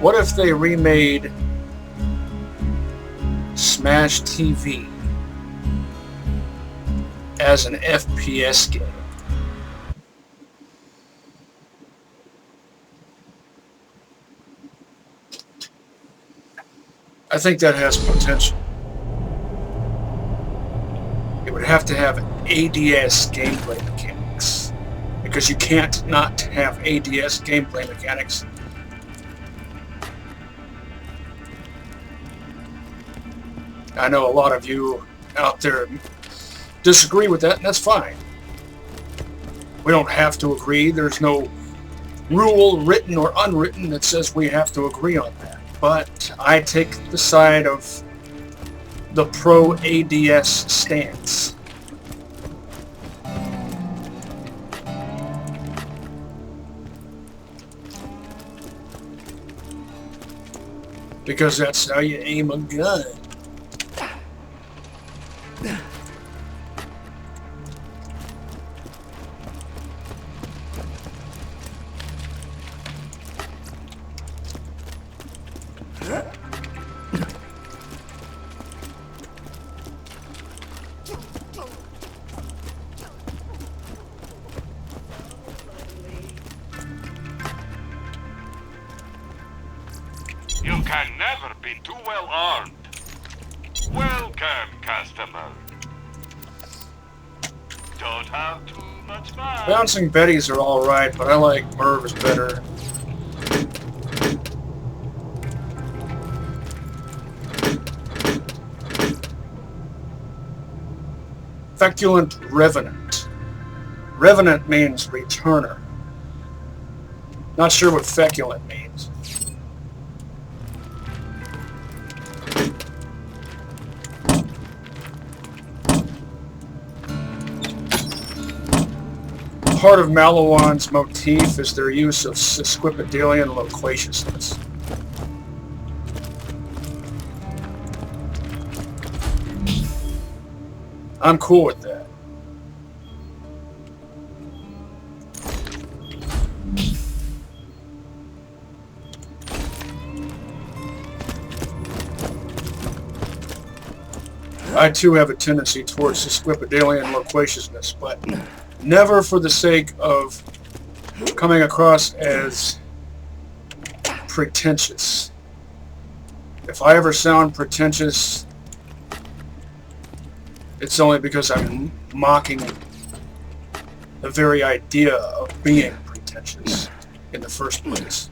What if they remade Smash TV as an FPS game? I think that has potential. It would have to have ADS gameplay mechanics, because you can't not have ADS gameplay mechanics. I know a lot of you out there disagree with that, and that's fine. We don't have to agree. There's no rule, written or unwritten, that says we have to agree on that. But I take the side of the pro-ADS stance. Because that's how you aim a gun. You can never be too well armed. Welcome, customer. Don't have too much fun. Bouncing Bettys are alright, but I like Mervs better. Feculent Revenant. Revenant means returner. Not sure what feculent means. Part of Malawan's motif is their use of sesquipedalian loquaciousness. I'm cool with that. I too have a tendency towards sesquipedalian loquaciousness, but never for the sake of coming across as pretentious. If I ever sound pretentious, it's only because I'm mocking the very idea of being pretentious in the first place.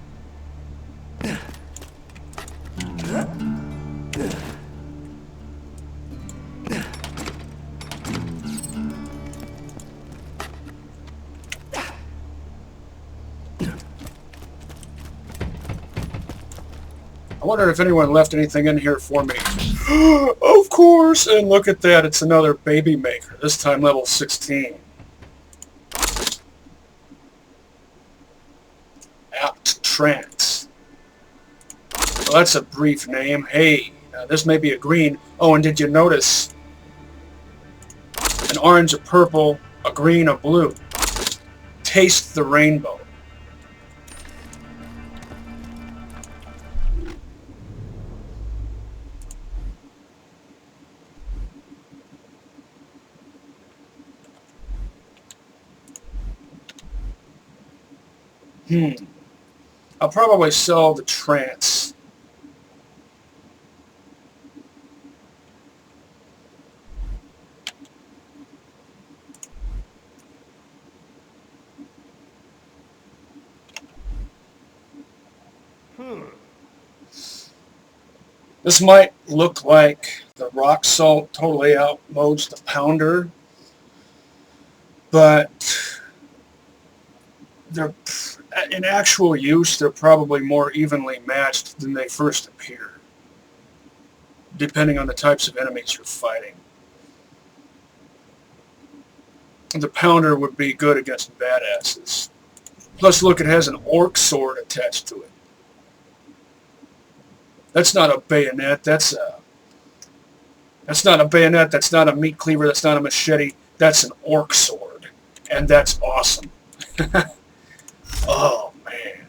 I wonder if anyone left anything in here for me. Of course! And look at that, it's another baby maker, this time level 16. Apt Trance. Well, that's a brief name. Hey, this may be a green. Oh, and did you notice? An orange, a purple, a green, a blue. Taste the rainbow. I'll probably sell the trance. This might look like the rock salt totally outmodes the pounder, but they're, in actual use, they're probably more evenly matched than they first appear, depending on the types of enemies you're fighting. The pounder would be good against badasses. Plus, look, it has an orc sword attached to it. That's not a bayonet, that's not a bayonet, that's not a meat cleaver, that's not a machete, that's an orc sword. And that's awesome. Oh, man.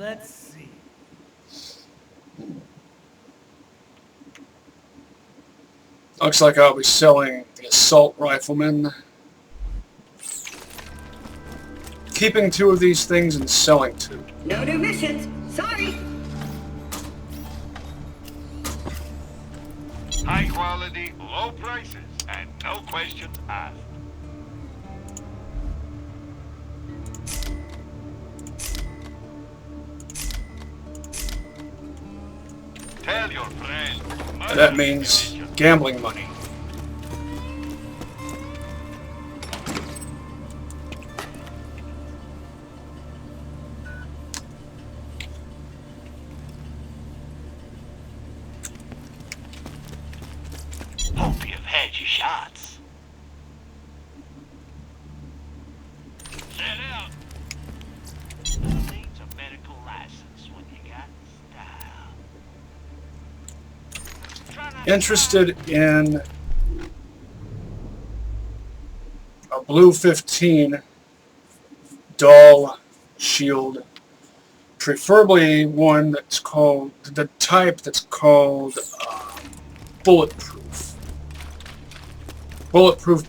Let's see. Looks like I'll be selling the assault rifleman. Keeping 2 of these things and selling 2. No new missions. Sorry. High quality, low prices, and no questions asked. Tell your friends. That means gambling money. Hope you've had your shots. Set out. Who needs a medical license when you got style? Interested in a blue 15 doll shield, preferably one that's called the type that's called bulletproof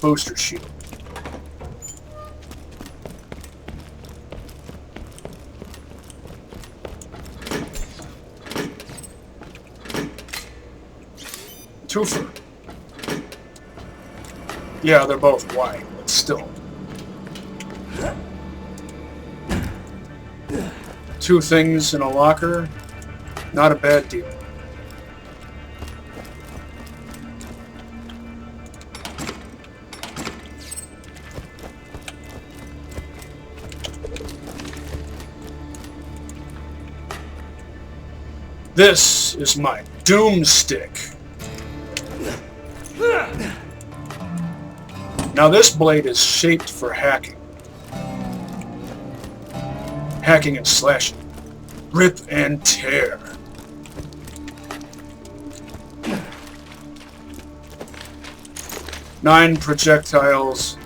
booster shield. Twofer. Yeah, they're both white, but still. 2 things in a locker, not a bad deal. This is my doomstick. Now this blade is shaped for hacking. Hacking and slashing. Rip and tear. Nine projectiles,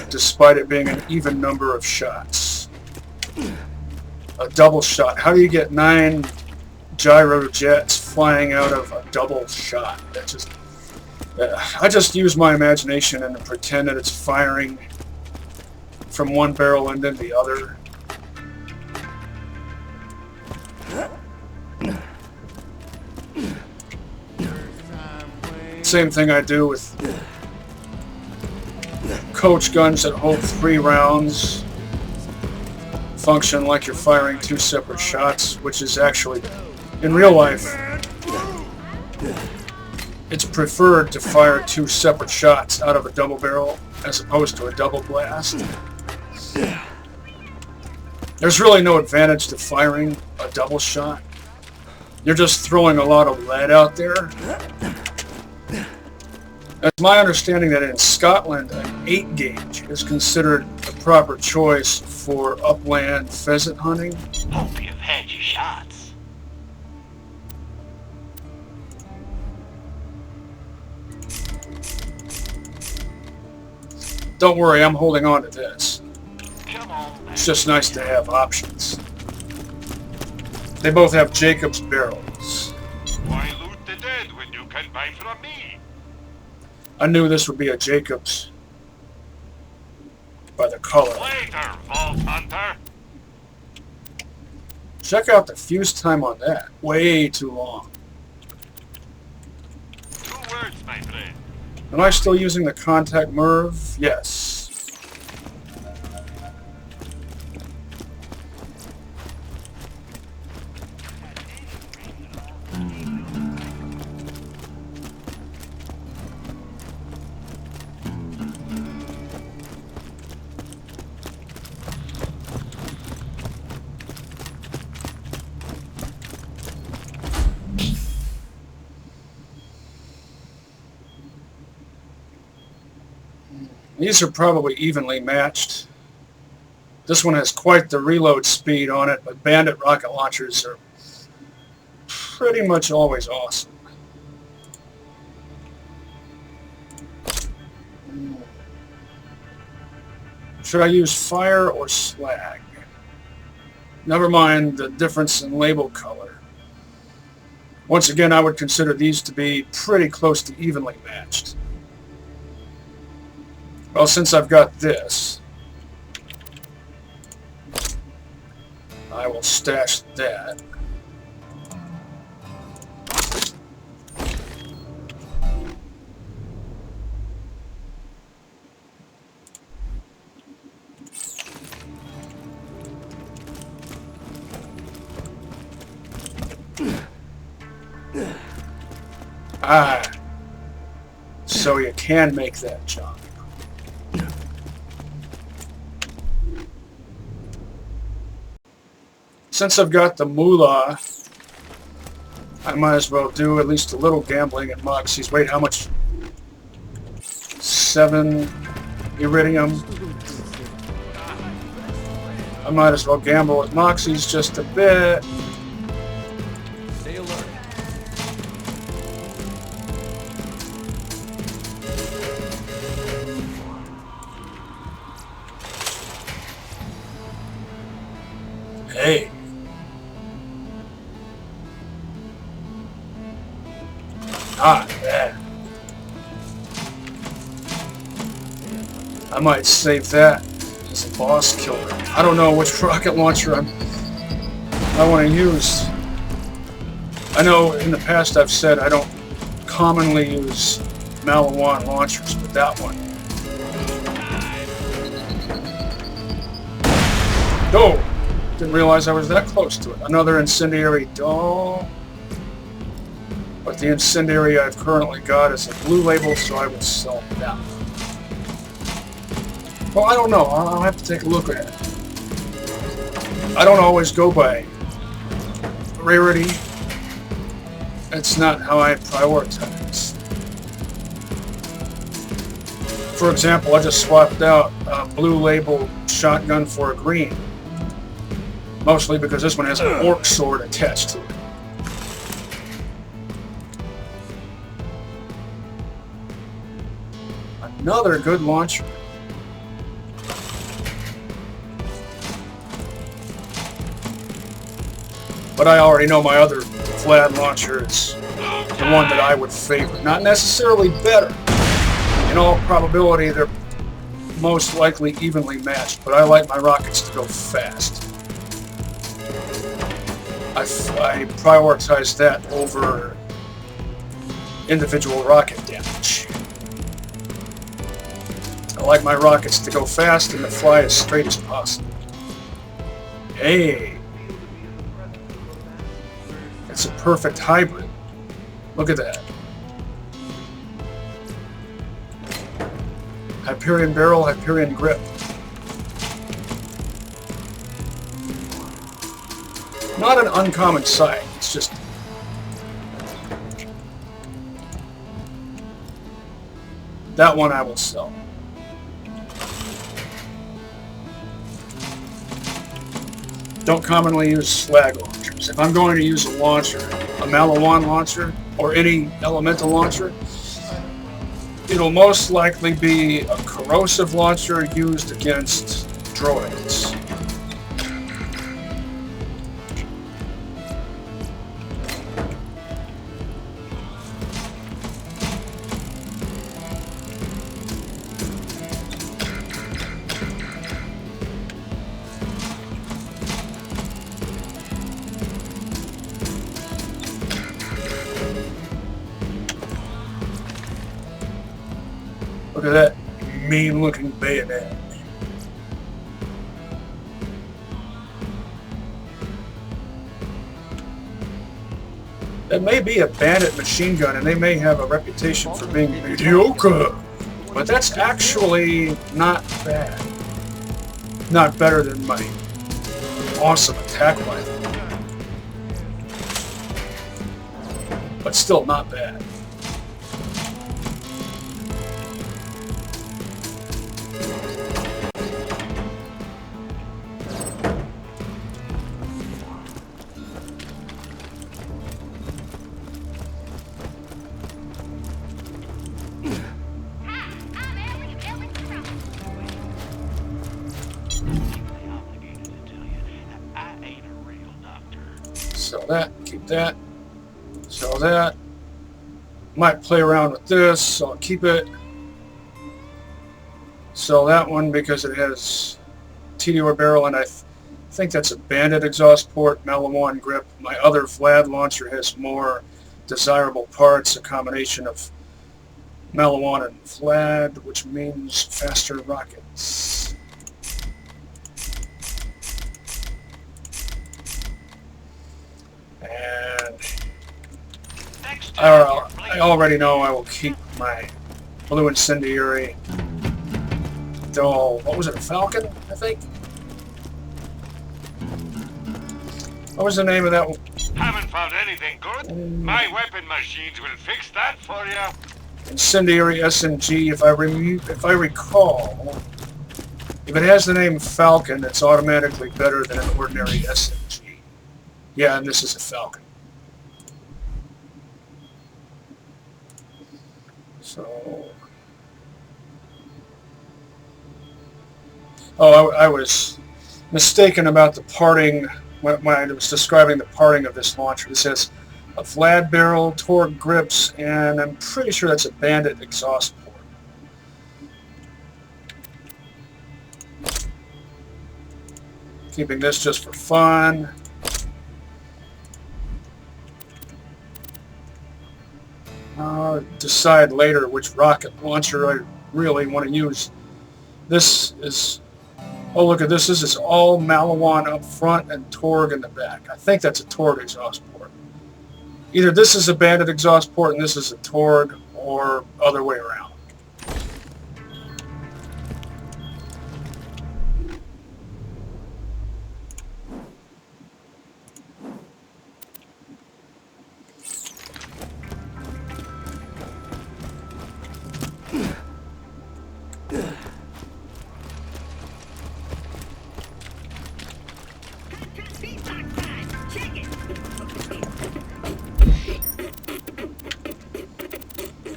despite it being an even number of shots. A double shot. How do you get 9 gyro jets flying out of a double shot? That just... I just use my imagination and pretend that it's firing from one barrel end to the other. Same thing I do with coach guns that hold 3 rounds. Function like you're firing 2 separate shots, which is actually, in real life, it's preferred to fire 2 separate shots out of a double barrel as opposed to a double blast. There's really no advantage to firing a double shot. You're just throwing a lot of lead out there. It's my understanding that in Scotland, an 8 gauge is considered the proper choice for upland pheasant hunting. Hope you've had your shots. Don't worry, I'm holding on to this. Come on, It's just nice to have options. They both have Jacob's barrels. why loot the dead when you can buy from me? I knew this would be a Jacob's by the color. Later, Vault Hunter. Check out the fuse time on that. Way too long. 2 words, my friend. Am I still using the contact Merv? Yes. These are probably evenly matched. This one has quite the reload speed on it, but Bandit rocket launchers are pretty much always awesome. Should I use fire or slag? Never mind the difference in label color. Once again, I would consider these to be pretty close to evenly matched. Well, since I've got this, I will stash that. Ah, so you can make that jump. Since I've got the moolah, I might as well do at least a little gambling at Moxie's. Wait, how much? 7 iridium. I might as well gamble at Moxie's just a bit. Hey. Not bad. I might save that as a boss killer. I don't know which rocket launcher I want to use. I know in the past I've said I don't commonly use Malawan launchers, but that one. Oh! Didn't realize I was that close to it. Another incendiary doll. But the incendiary I've currently got is a blue label, so I will sell that. Well, I don't know. I'll have to take a look at it. I don't always go by rarity. That's not how I prioritize. For example, I just swapped out a blue label shotgun for a green. Mostly because this one has an orc sword attached to it. Another good launcher. But I already know my other Vlad launcher is the one that I would favor. Not necessarily better. In all probability, they're most likely evenly matched, but I like my rockets to go fast. I prioritize that over individual rocket damage. I like my rockets to go fast and to fly as straight as possible. Hey! It's a perfect hybrid. Look at that. Hyperion barrel, Hyperion grip. Not an uncommon sight, it's just... That one I will sell. Don't commonly use slag launchers. If I'm going to use a launcher, a Malawan launcher, or any elemental launcher, it'll most likely be a corrosive launcher used against droids. Look at that mean-looking bayonet. That may be a bandit machine gun, and they may have a reputation for being mediocre, but that's actually not bad. Not better than my awesome attack rifle, but still not bad. Sell that, keep that. Sell that. Might play around with this, so I'll keep it. Sell that one because it has TDR barrel, and I think that's a banded exhaust port, Malawan grip. My other Vlad launcher has more desirable parts, a combination of Malawan and Vlad, which means faster rockets. And I already know I will keep my blue incendiary. Though, what was it, a Falcon, I think? What was the name of that one? Haven't found anything good? My weapon machines will fix that for you. Incendiary SMG, if I recall, if it has the name Falcon, it's automatically better than an ordinary SMG. Yeah, and this is a Falcon. So... Oh, I was mistaken about the parting when I was describing the parting of this launcher. It says a Vlad barrel, Torque grips, and I'm pretty sure that's a Bandit exhaust port. Keeping this just for fun. I'll decide later which rocket launcher I really want to use. This is... Oh, look at this. This is all Malawan up front and Torg in the back. I think that's a Torg exhaust port. Either this is a Bandit exhaust port and this is a Torg, or other way around.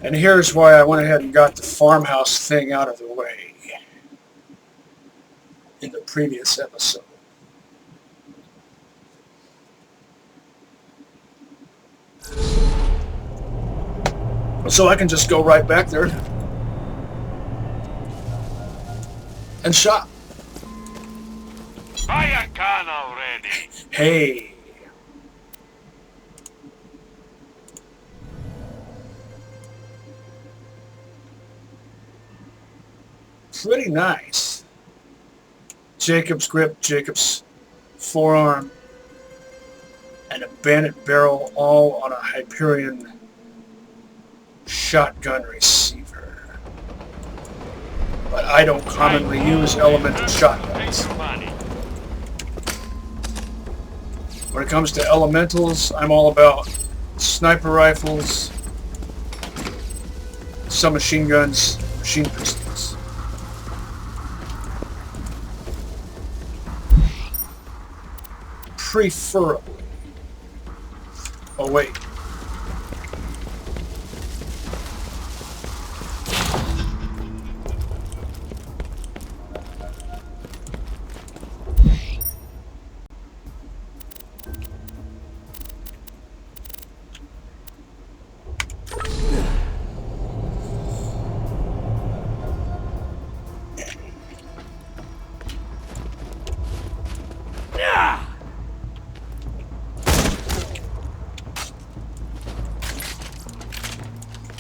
And here's why I went ahead and got the farmhouse thing out of the way in the previous episode. So I can just go right back there and shop. Buy a gun already. Hey. Pretty nice. Jacob's grip, Jacob's forearm, and a Bandit barrel, all on a Hyperion shotgun receiver. But I don't commonly use elemental shotguns. When it comes to elementals, I'm all about sniper rifles, submachine guns, machine pistols. Preferably. Oh, wait.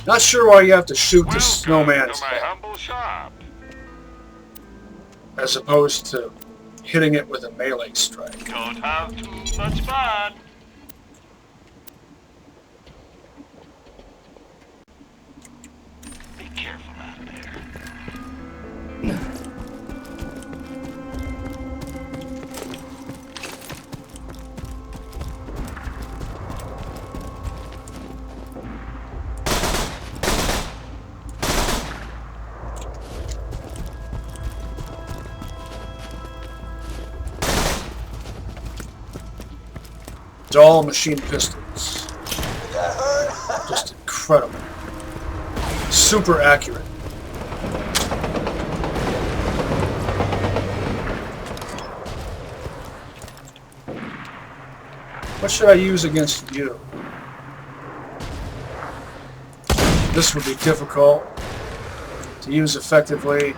Not sure why you have to shoot the snowman's head, as opposed to hitting it with a melee strike. Don't have too much fun. Be careful out there. All machine pistols. Just incredible. Super accurate. What should I use against you? This would be difficult to use effectively.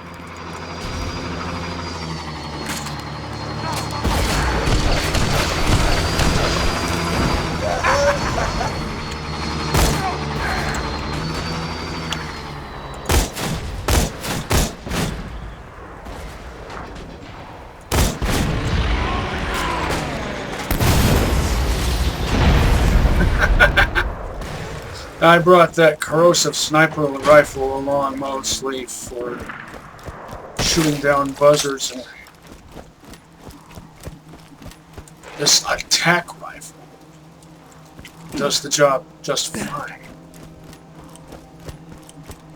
I brought that corrosive sniper rifle along mostly for shooting down buzzards, and this attack rifle does the job just fine.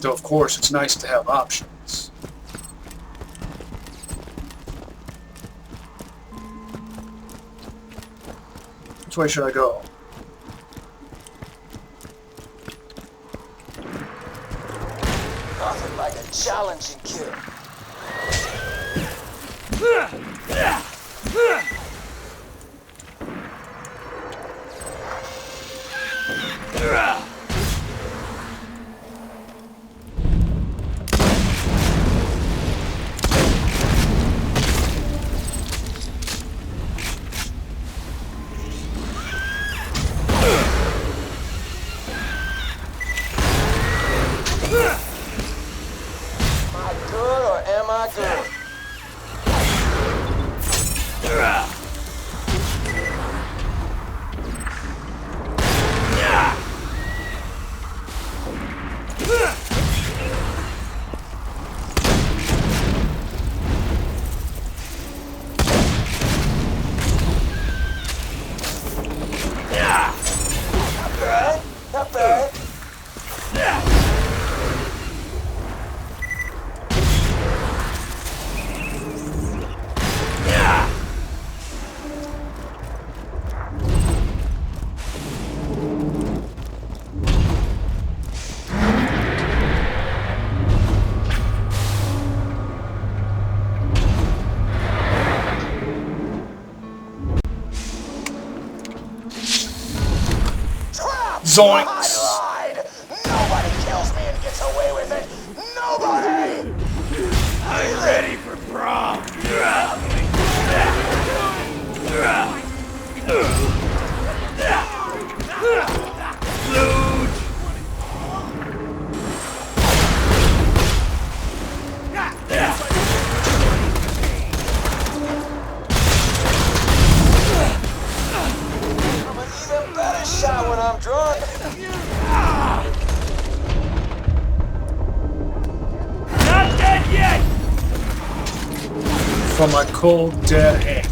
Though of course it's nice to have options. Which way should I go? Nothing like a challenging kill. Zoinks! Nobody kills me and gets away with it. Nobody. I'm ready for prom. I'm an even better shot when I'm drunk. Not dead yet! From my cold, dead hands.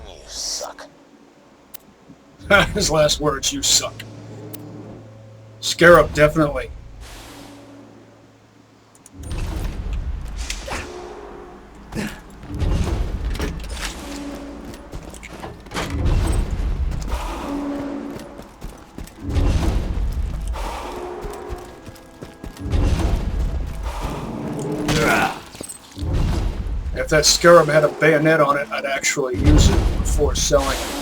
You suck. His last words, you suck. Scarab, definitely. If that Scarab had a bayonet on it, I'd actually use it before selling it.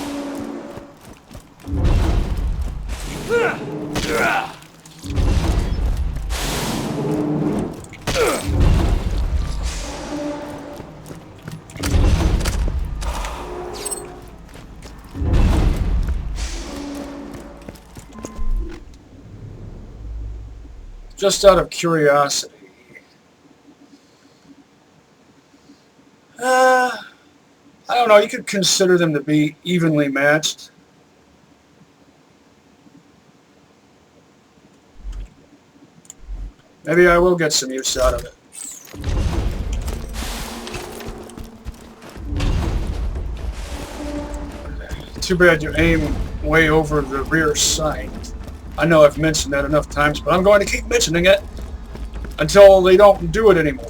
Just out of curiosity, I don't know, you could consider them to be evenly matched. Maybe I will get some use out of it. Too bad you aim way over the rear sight. I know I've mentioned that enough times, but I'm going to keep mentioning it until they don't do it anymore.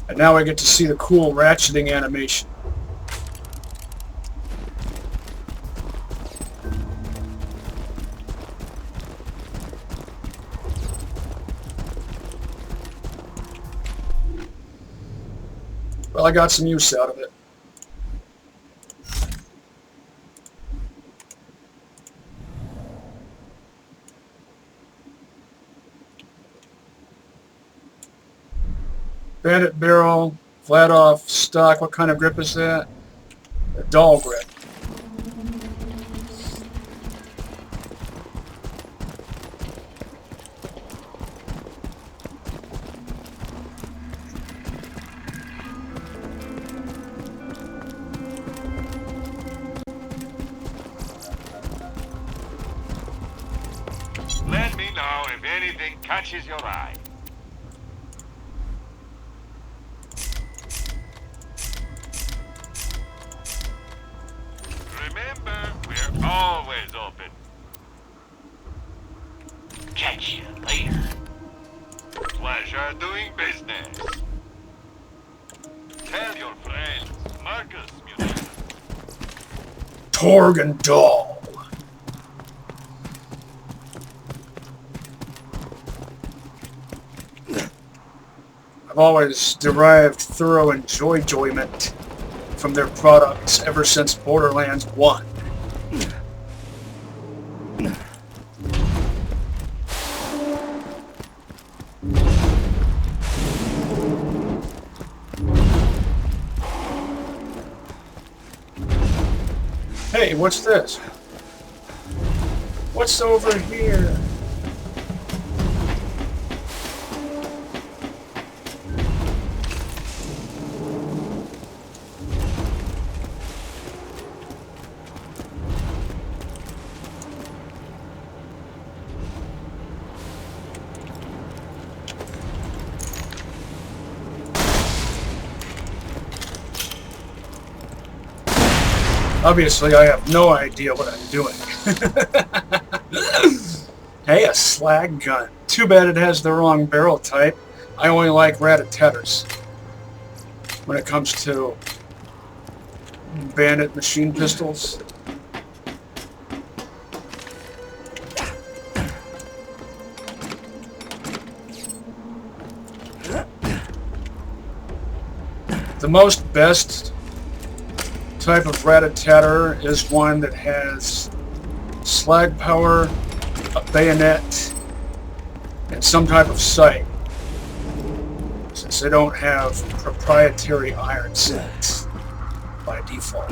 And now I get to see the cool ratcheting animation. Well, I got some use out of it. Bandit barrel, flat off, stock. What kind of grip is that? A dull grip. Let me know if anything catches your eye. Remember, we're always open. Catch you later. Pleasure doing business. Tell your friends, Marcus Mutant. Torg and Dahl. I've always derived thorough enjoyment from their products ever since Borderlands 1. Hey, what's this? What's over here? Obviously, I have no idea what I'm doing. Hey, a slag gun. Too bad it has the wrong barrel type. I only like rat-a-tatters when it comes to bandit machine pistols. The most best type of rat-a-tatter is one that has slag power, a bayonet, and some type of sight, since they don't have proprietary iron sights by default.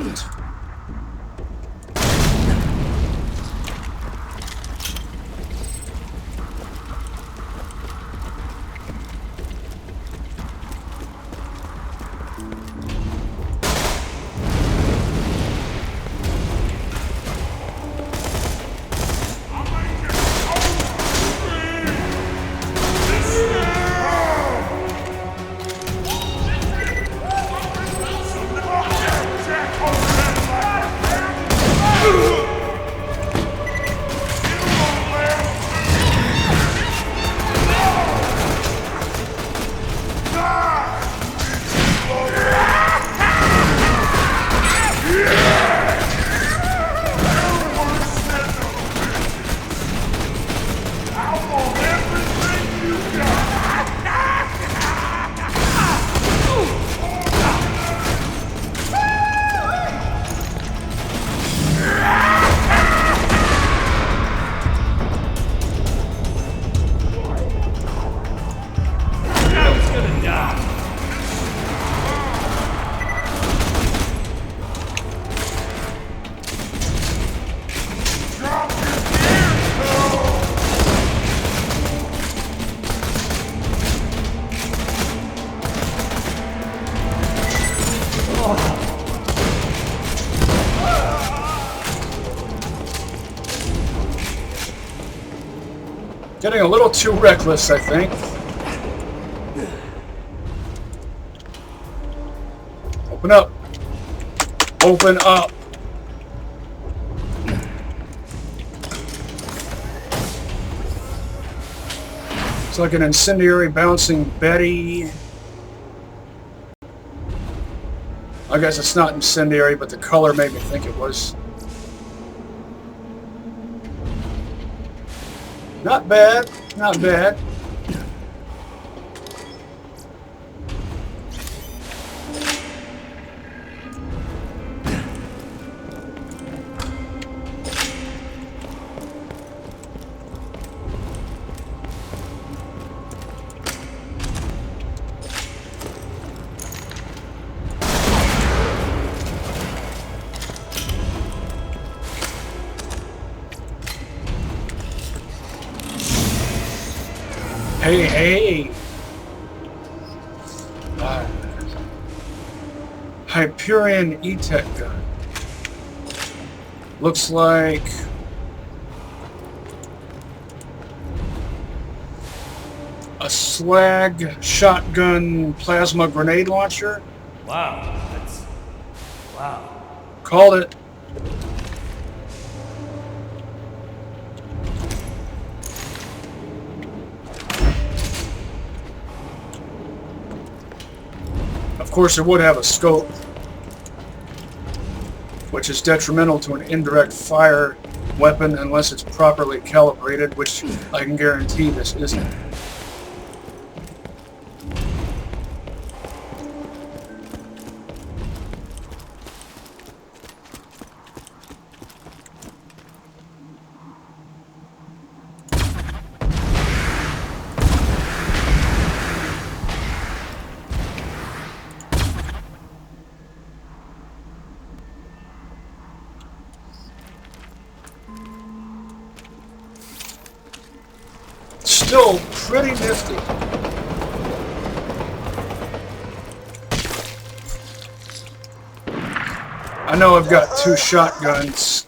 Getting a little too reckless, I think. Open up. Open up. It's like an incendiary bouncing Betty. I guess it's not incendiary, but the color made me think it was. Not bad, not bad. Hey, hey! Hyperion E-Tech gun. Looks like... a slag shotgun plasma grenade launcher. Wow, that's... wow. Called it. Of course, it would have a scope, which is detrimental to an indirect fire weapon unless it's properly calibrated, which I can guarantee this isn't. Still pretty nifty. I know I've got two shotguns.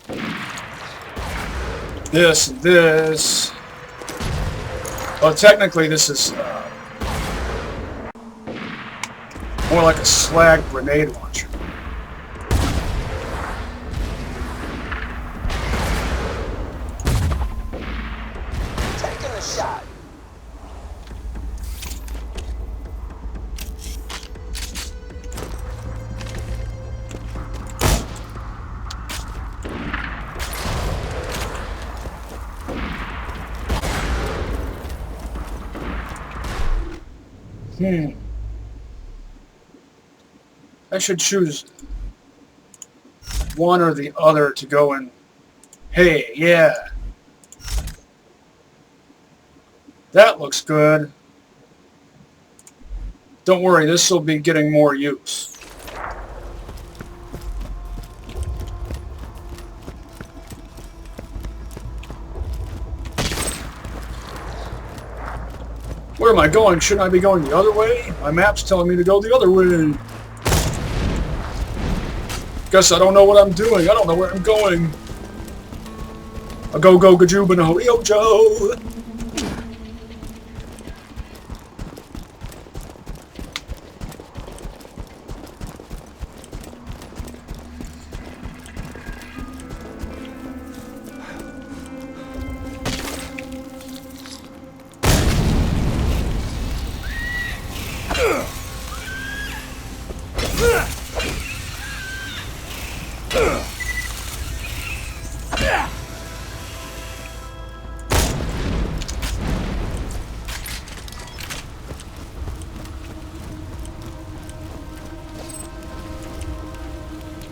This and this. Well, technically this is more like a slag grenade launcher. Taking the shot. I should choose one or the other to go in. Hey, yeah. That looks good. Don't worry, this will be getting more use. Where am I going? Shouldn't I be going the other way? My map's telling me to go the other way. Guess I don't know what I'm doing. I don't know where I'm going. A go-go gajubino. Yo, Joe!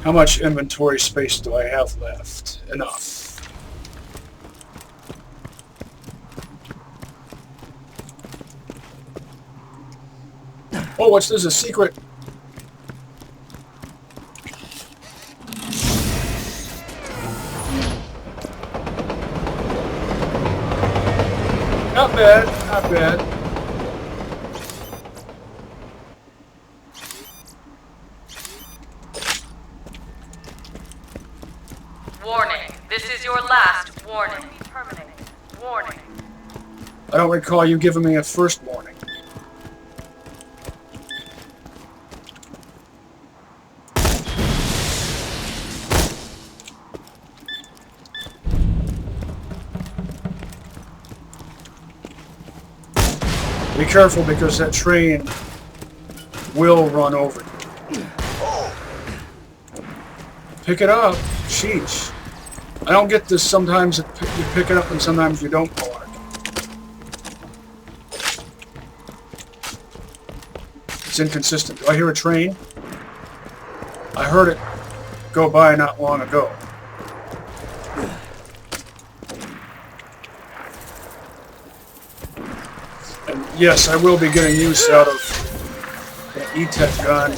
How much inventory space do I have left? Enough. Oh, what's this? A secret? Not bad, not bad. Warning. This is your last warning. Terminate. Warning. I don't recall you giving me a first warning. Be careful because that train will run over you. Pick it up. Sheesh. I don't get this. Sometimes you pick it up and sometimes you don't, Clark. It's inconsistent. Do I hear a train? I heard it go by not long ago. And yes, I will be getting use out of the E-Tech gun.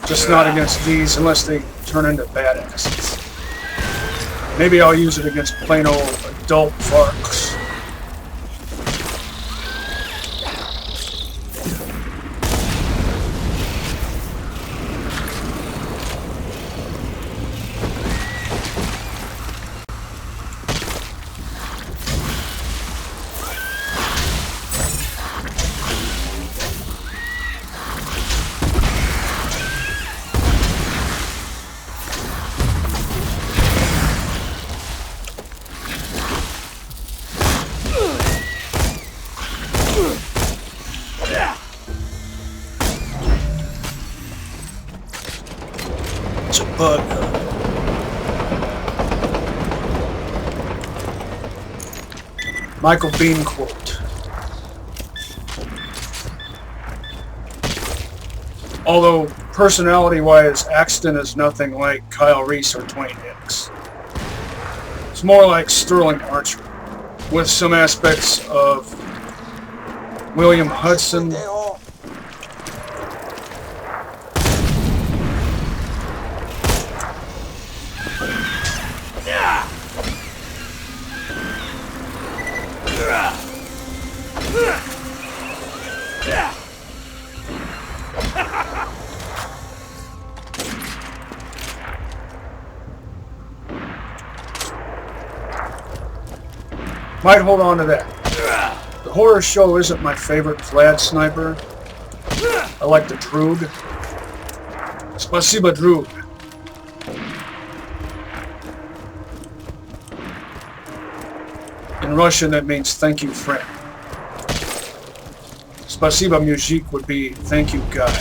Just not against these unless they turn into badasses. Maybe I'll use it against plain old adult farks. It's a bug. Michael Bean quote. Although personality-wise, Axton is nothing like Kyle Reese or Dwayne Hicks. It's more like Sterling Archer, with some aspects of William Hudson. Might hold on to that. The horror show isn't my favorite Vlad sniper. I like the Droog. Spasiba Droog. In Russian that means thank you friend. Spasiba Mujik would be thank you guy.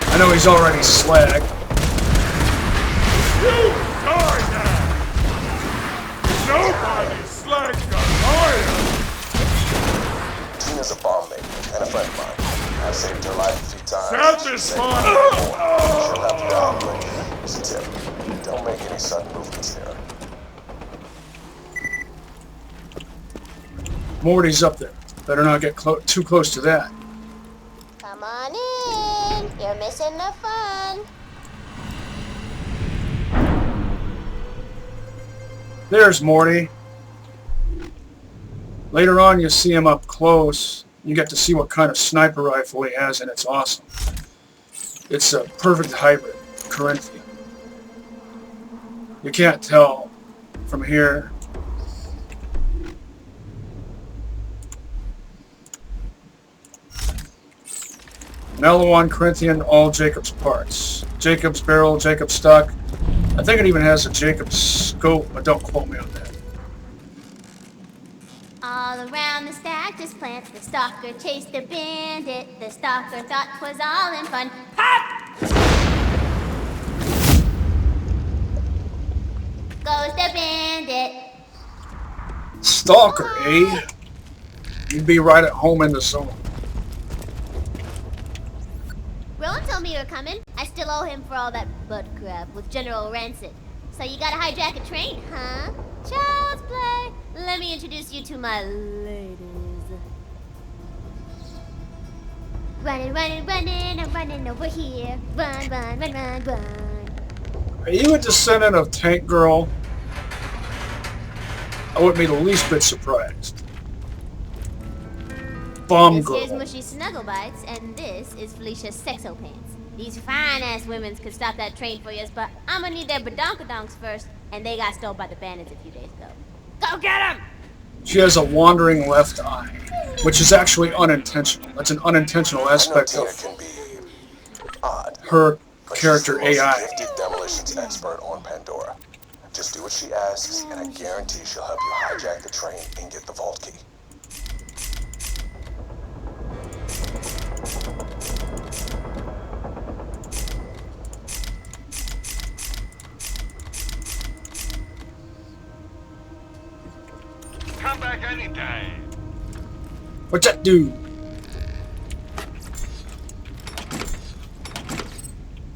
I know he's already slagged. You die now! Nobody's slagged got higher! Tina's a bomb maker and a friend of mine. I've saved her life a few times. Satisfied! She'll have to die, but it's a tip. Don't make any sudden movements there. Morty's up there. Better not get too close to that. Come on in. You're missing the fun. There's Morty. Later on, you see him up close. You get to see what kind of sniper rifle he has, and it's awesome. It's a perfect hybrid, Corinthian. You can't tell from here. Mellow on Corinthian, all Jacob's parts. Jacob's barrel, Jacob's stock. I think it even has a Jacob's scope, but don't quote me on that. All around the stack, just plants. The stalker chased the bandit. The stalker thought 'twas all in fun. Pop! Goes the bandit. Stalker, eh? You'd be right at home in the zone. Rowan told me you were coming. I still owe him for all that butt crap with General Rancid. So you gotta hijack a train, huh? Child's play. Let me introduce you to my ladies. Running, running, running, I'm running over here. Run, run, run, run, run. Are you a descendant of Tank Girl? I wouldn't be the least bit surprised. Bomb This here's girl. Mushy Snuggle Bites, and this is Felicia's Sexo Pants. These fine-ass women's could stop that train for us, but I'm gonna need their badonkadonks first, and they got stolen by the bandits a few days ago. Go get them! She has a wandering left eye, which is actually unintentional. That's an unintentional I know aspect Tina of can be odd, her but character she's the most AI. gifted demolitions expert on Pandora. Just do what she asks, and I guarantee she'll help you hijack the train and get the vault key. Come back anytime. What's that do?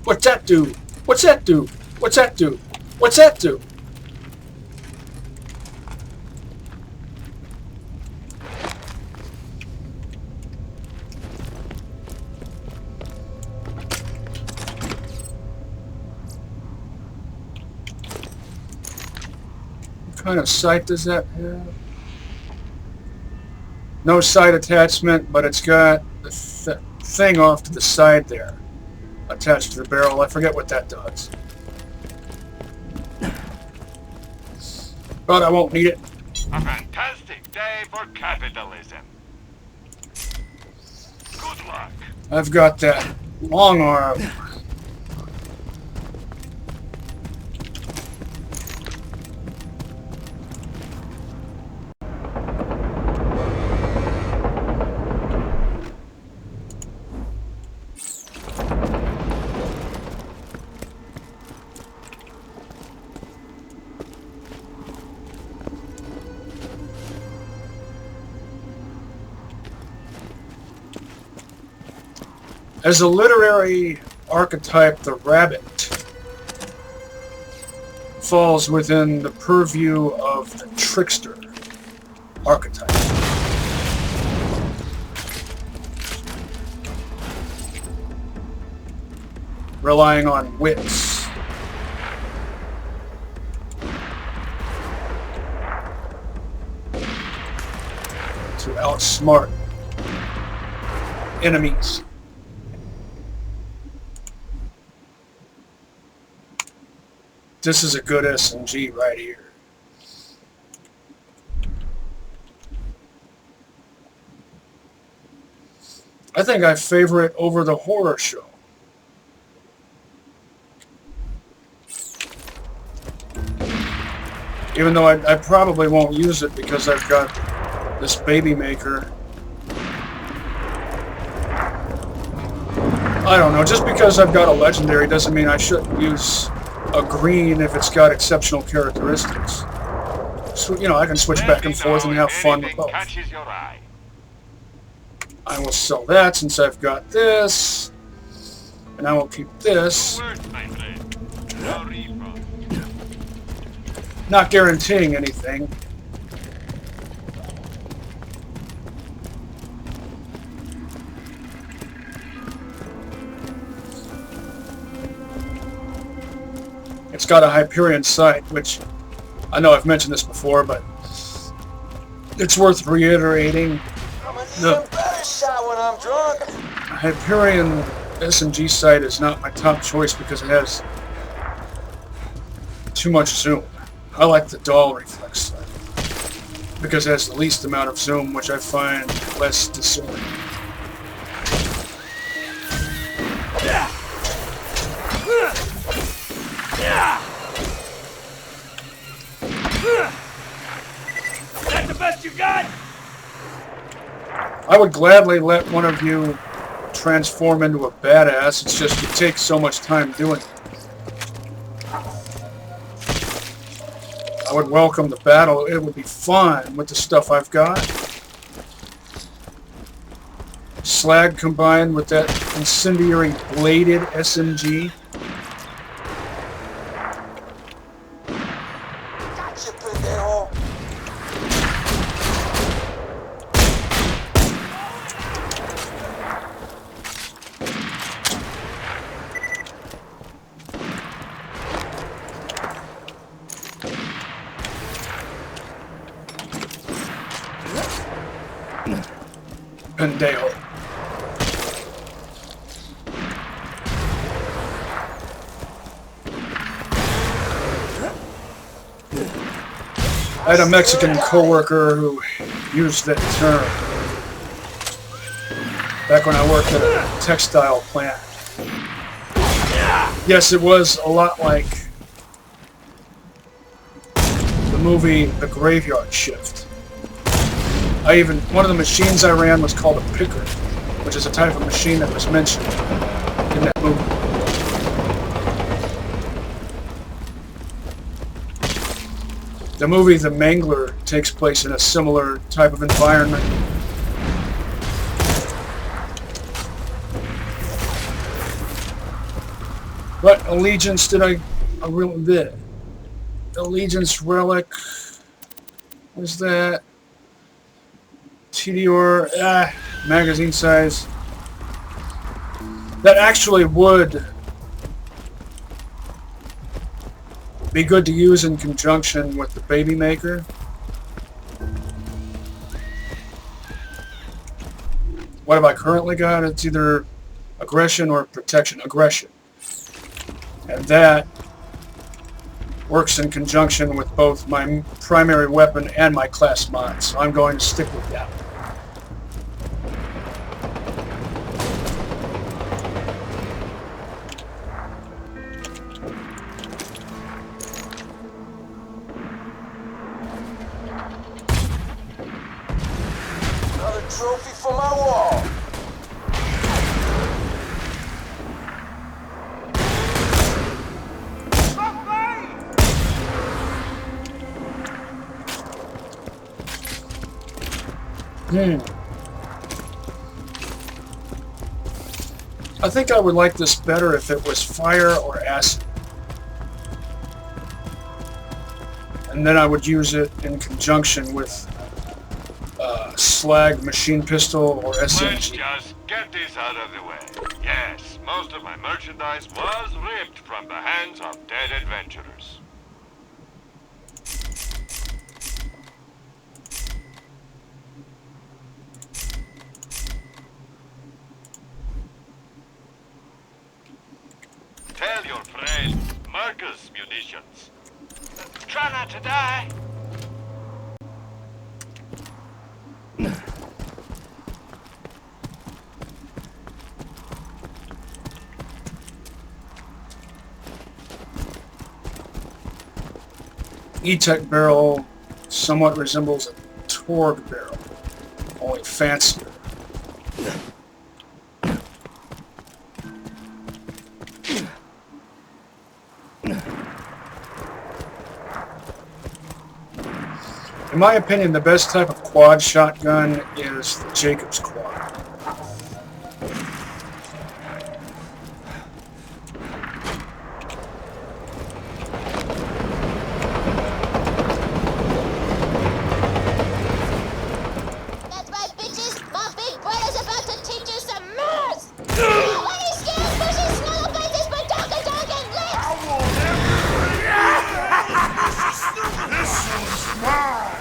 What's that do? What's that do? What's that do? What's that do? What kind of sight does that have? No sight attachment, but it's got the thing off to the side there, attached to the barrel. I forget what that does. But I won't need it. A fantastic day for capitalism. Good luck. I've got that long arm. As a literary archetype, the rabbit falls within the purview of the trickster archetype. Relying on wits. To outsmart enemies. This is a good SMG right here. I think I favor it over the horror show. Even though I probably won't use it because I've got this baby maker. I don't know, just because I've got a legendary doesn't mean I shouldn't use a green if it's got exceptional characteristics. So, you know, I can switch back and forth and have fun with both. Catches your eye. I will sell that since I've got this. And I will keep this. Words, my friend. No refund. Not guaranteeing anything. It's got a Hyperion sight, which I know I've mentioned this before, but it's worth reiterating. I'm an No. even better shot when I'm drunk. Hyperion SMG sight is not my top choice because it has too much zoom. I like the dull reflex sight because it has the least amount of zoom, which I find less disorienting. Is that the best you got? I would gladly let one of you transform into a badass. It's just it takes so much time doing it. I would welcome the battle. It would be fun with the stuff I've got. Slag combined with that incendiary bladed SMG. Gotcha, pendejo. Pendejo. I had a Mexican coworker who used that term back when I worked at a textile plant. Yes, it was a lot like the movie The Graveyard Shift. One of the machines I ran was called a picker, which is a type of machine that was mentioned in that movie. The movie The Mangler takes place in a similar type of environment. But Allegiance, Allegiance Relic, what's that? TDR, magazine size. That actually would be good to use in conjunction with the Baby Maker. What have I currently got? It's either aggression or protection. Aggression. And that works in conjunction with both my primary weapon and my class mod, so I'm going to stick with that. Another trophy for my wall. I think I would like this better if it was fire or acid. And then I would use it in conjunction with slag machine pistol or Let's SMG. just get this out of the way. Yes, most of my merchandise was ripped from the hands of dead adventurers. Tell your friend, Marcus munitions. Try not to die. E-Tech barrel somewhat resembles a Torg barrel, only fancier. In my opinion, the best type of quad shotgun is the Jacobs quad. That's right, bitches. My big brother's about to teach you some moves. When he scares bushy snuggle faces for Donka Donk and lips. This one's mine!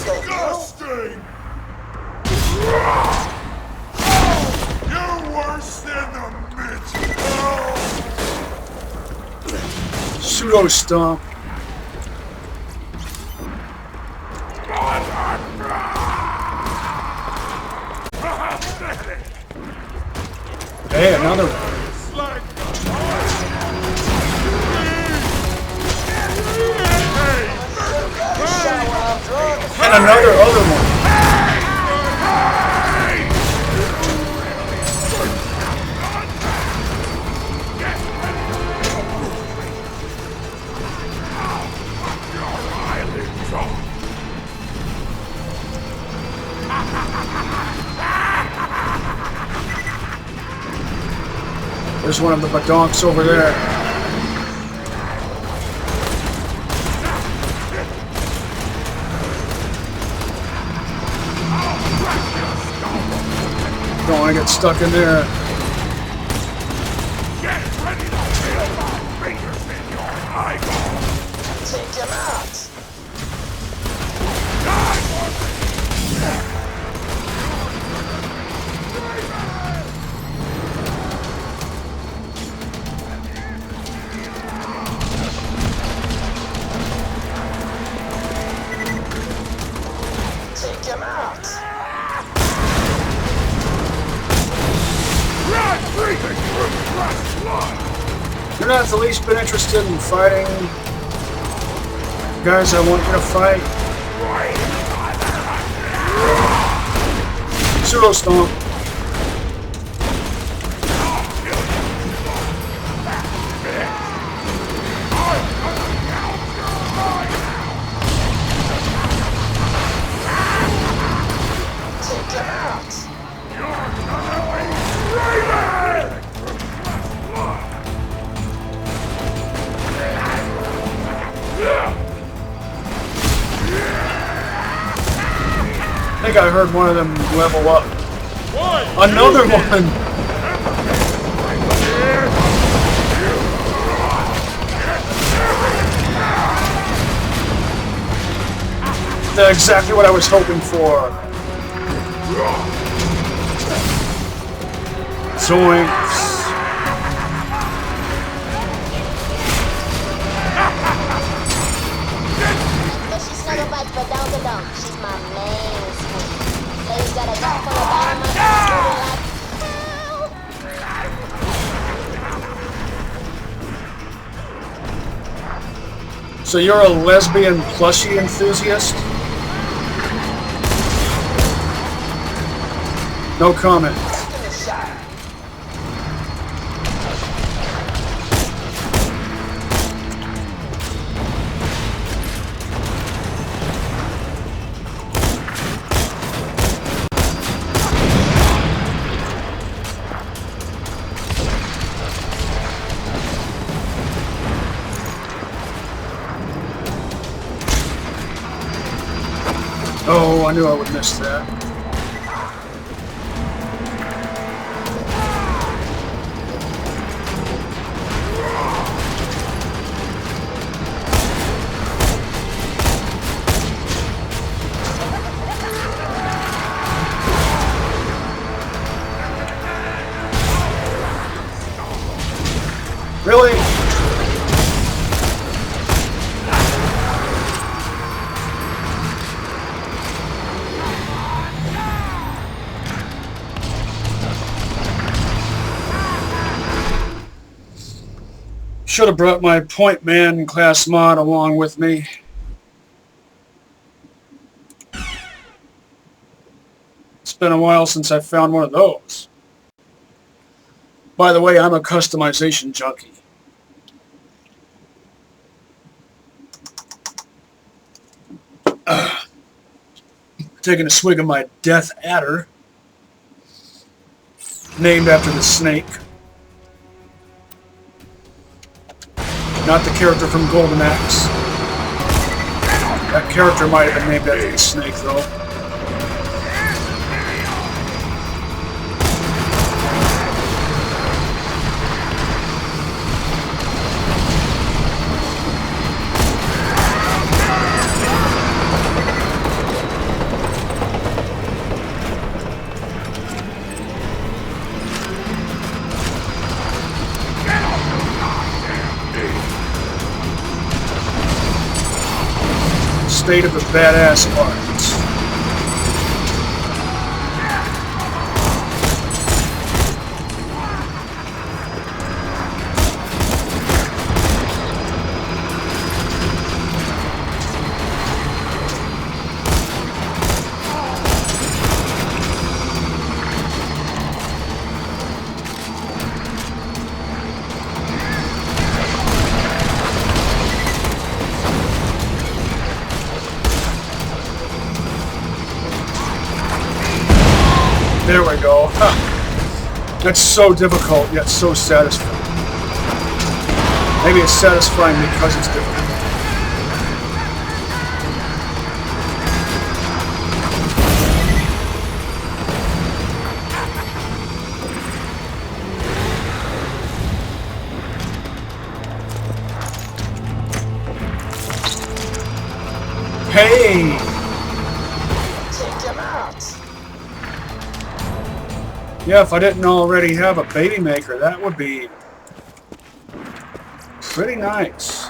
Disgusting! You're worse than the midget! Pseudo stomp. Hey, another one. And another other one. There's one of the badonks over there. Don't want to get stuck in there. Get ready to feel my fingers in your eyeball. Take him out. Die for me. Take him out. Blood breathing through fresh blood. You're not the least bit interested in fighting guys I want you to fight. Pseudo Stomp. Take him out. I think I heard one of them level up. Another one! That's exactly what I was hoping for. Zoinks. She's snuggle bites, but down to down. She's my main squeeze. Ladies got a gun full of dynamite. So you're a lesbian plushie enthusiast? No comment. Taking the shot. Oh, I knew I would miss that. Really? Should have brought my Point Man class mod along with me. It's been a while since I found one of those. By the way, I'm a customization junkie. Taking a swig of my Death Adder, named after the snake. Not the character from Golden Axe. That character might have been named after the snake, though. State of the badass parts. There we go. That's so difficult, yet so satisfying. Maybe it's satisfying because it's difficult. Hey! Take him out. Yeah, if I didn't already have a baby maker, that would be pretty nice.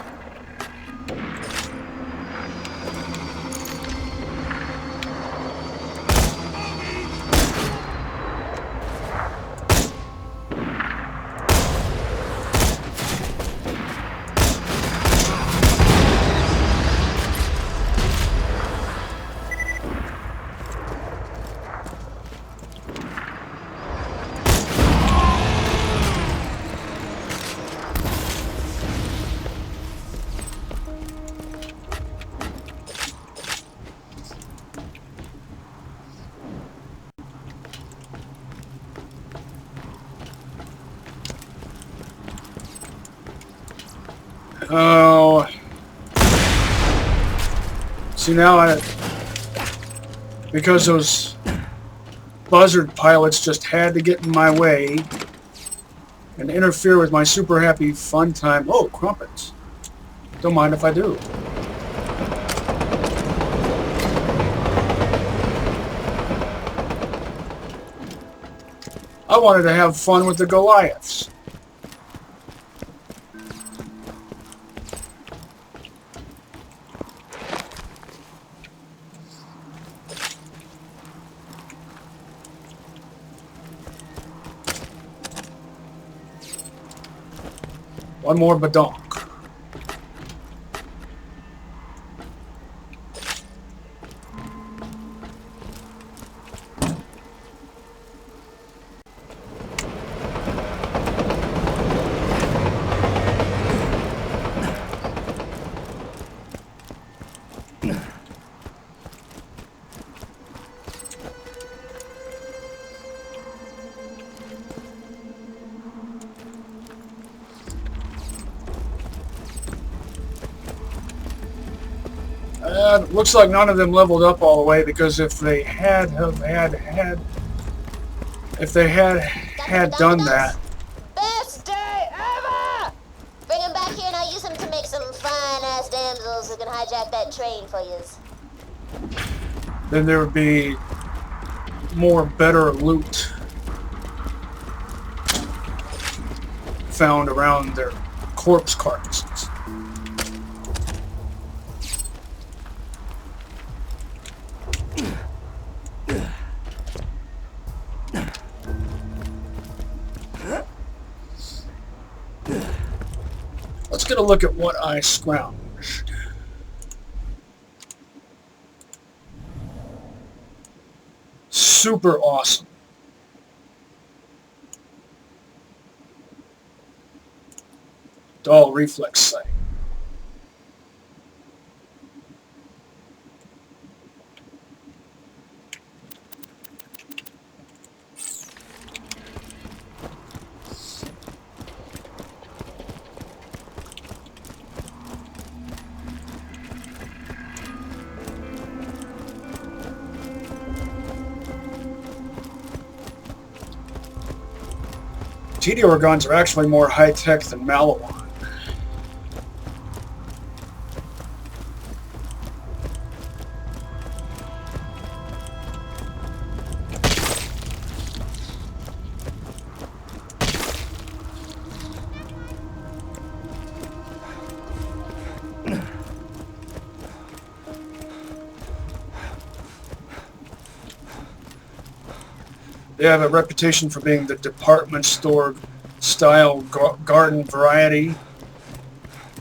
Oh. See now because those buzzard pilots just had to get in my way and interfere with my super happy fun time. Oh, crumpets. Don't mind if I do. I wanted to have fun with the Goliaths. One more badonk. Looks like none of them leveled up all the way, because if they had done that. Best day ever! Bring him back here and I'll use him to make some fine-ass damsels who can hijack that train for yous. Then there would be more better loot found around their corpse carcasses. Let's get a look at what I scrounged. Super awesome. Dull reflex sight. Meteor guns are actually more high-tech than Malawan. They have a reputation for being the department store style garden variety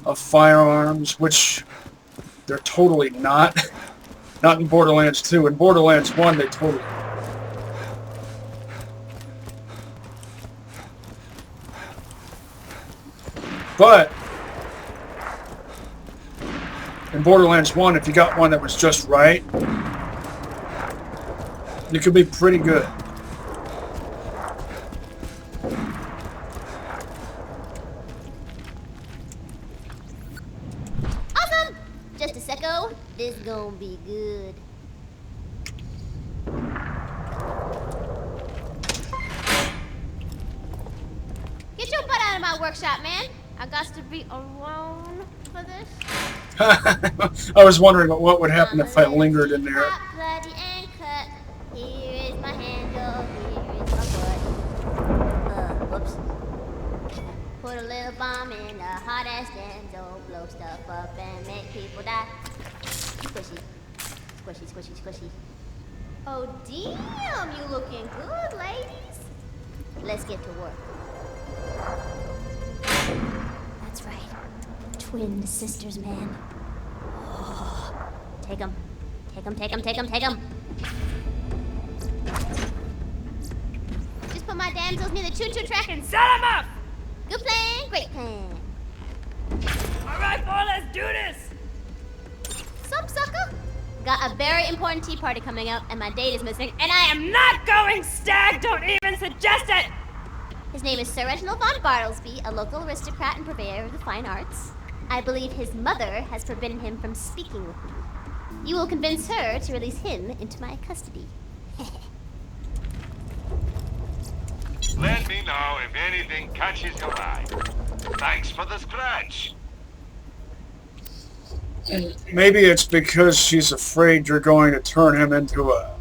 of firearms, which they're totally not. Not in Borderlands 2. In Borderlands 1, they totally are. But in Borderlands 1, if you got one that was just right, it could be pretty good. This gonna be good. Get your butt out of my workshop, man. I got to be alone for this. I was wondering what would happen if I lingered in there. Hot, bloody, and cut. Here is my handle, here is my butt. Whoops. Put a little bomb in a hot ass dental, blow stuff up and make people die. Squishy. Squishy, squishy, squishy. Oh damn, you looking good, ladies. Let's get to work. That's right. Twin sisters, man. Oh, take 'em. Take 'em, take 'em, take 'em, take 'em. Just put my damsels near the choo-choo track and set 'em up! Good plan, great plan. Alright, boy, let's do this! Sup, sucker? Got a very important tea party coming up, and my date is missing, and I am Not going stag, don't even suggest it! His name is Sir Reginald von Bartlesby, a local aristocrat and purveyor of the fine arts. I believe his mother has forbidden him from speaking with me. You will convince her to release him into my custody. Let me know if anything catches your eye. Thanks for the scratch. Maybe it's because she's afraid you're going to turn him into a...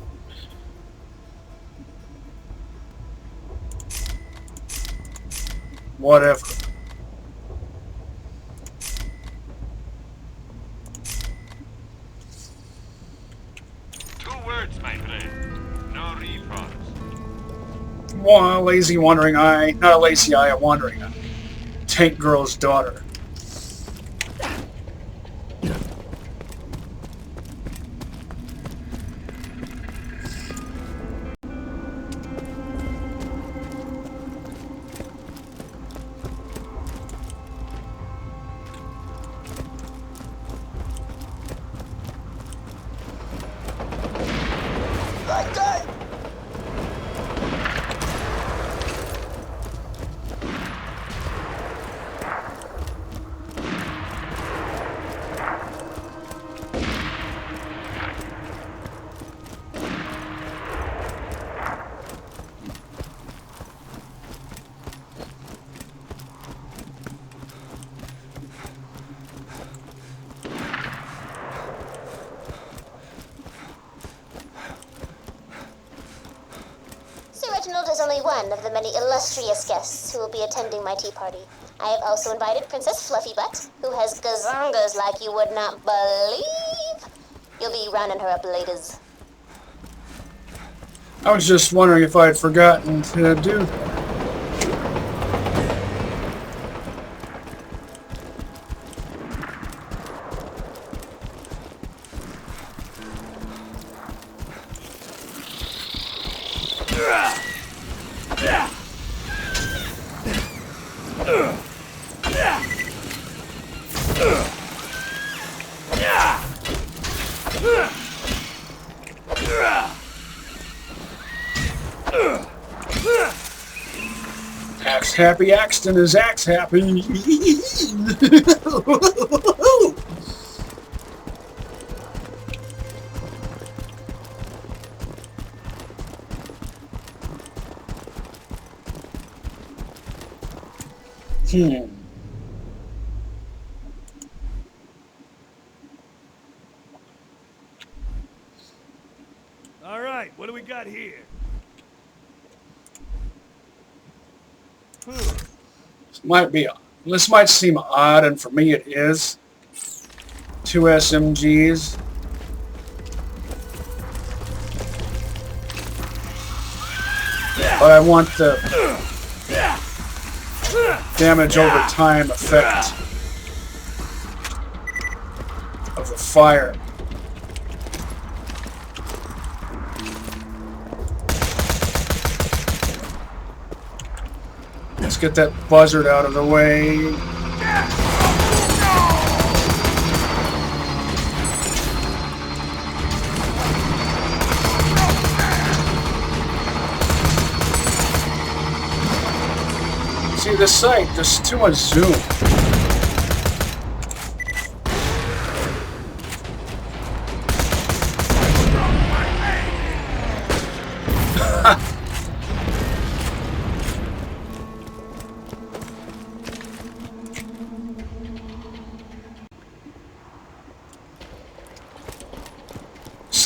whatever. Two words, my friend. No refunds. Well, lazy wandering eye. Not a lazy eye, a wandering eye. Tank girl's daughter. Like that! Sir Reginald is only one of the many illustrious guests who will be attending my tea party. I have also invited Princess Fluffybutt, who has gazongas like you would not believe. You'll be rounding her up laters. I was just wondering if I had forgotten to do that. Axe happy Axton is axe happy. All right, what do we got here? This might seem odd, and for me it is. 2 SMGs. But I want the damage over time effect of the fire. Let's get that buzzard out of the way. See, the sight, there's too much zoom.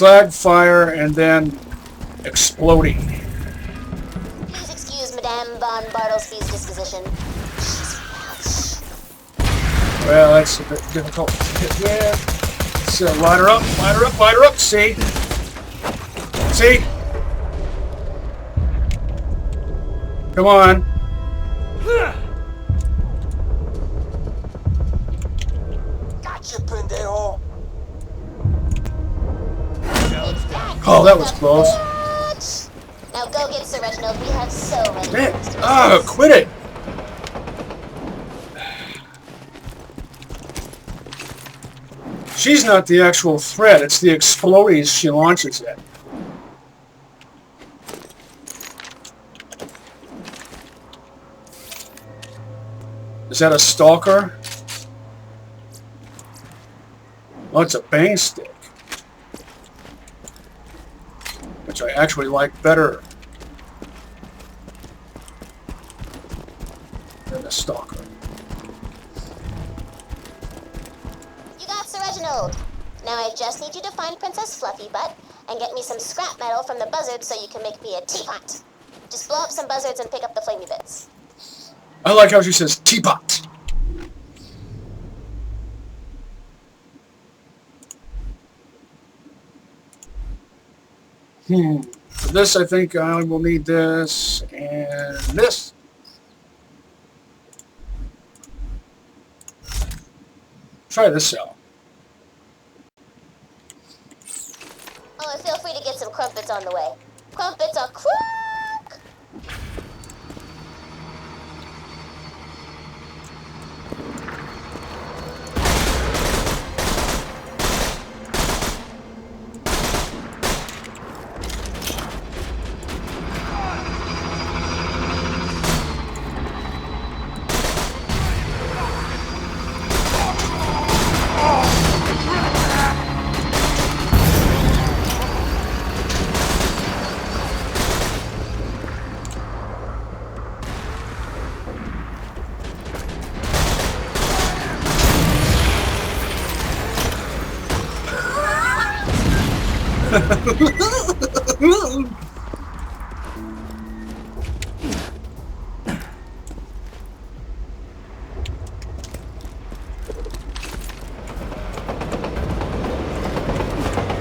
slag fire and then exploding. Please excuse Madame von Bartlesby's disposition. Well, that's a bit difficult to hit with. So light her up, light her up, light her up. See? See? Come on. Gotcha, pendejo. Oh, that was close. Now go get Sir Reginald. We have so many Man, things to discuss. quit it. She's not the actual threat, it's the explodies she launches at. Is that a stalker? Oh, it's a bang stick. Which I actually like better than the stalker. You got Sir Reginald. Now I just need you to find Princess Fluffy Butt and get me some scrap metal from the buzzards so you can make me a teapot. Just blow up some buzzards and pick up the flamey bits. I like how she says teapot. For this, I think I will need this and this. Try this out. Oh, and feel free to get some crumpets on the way. Crumpets are crack!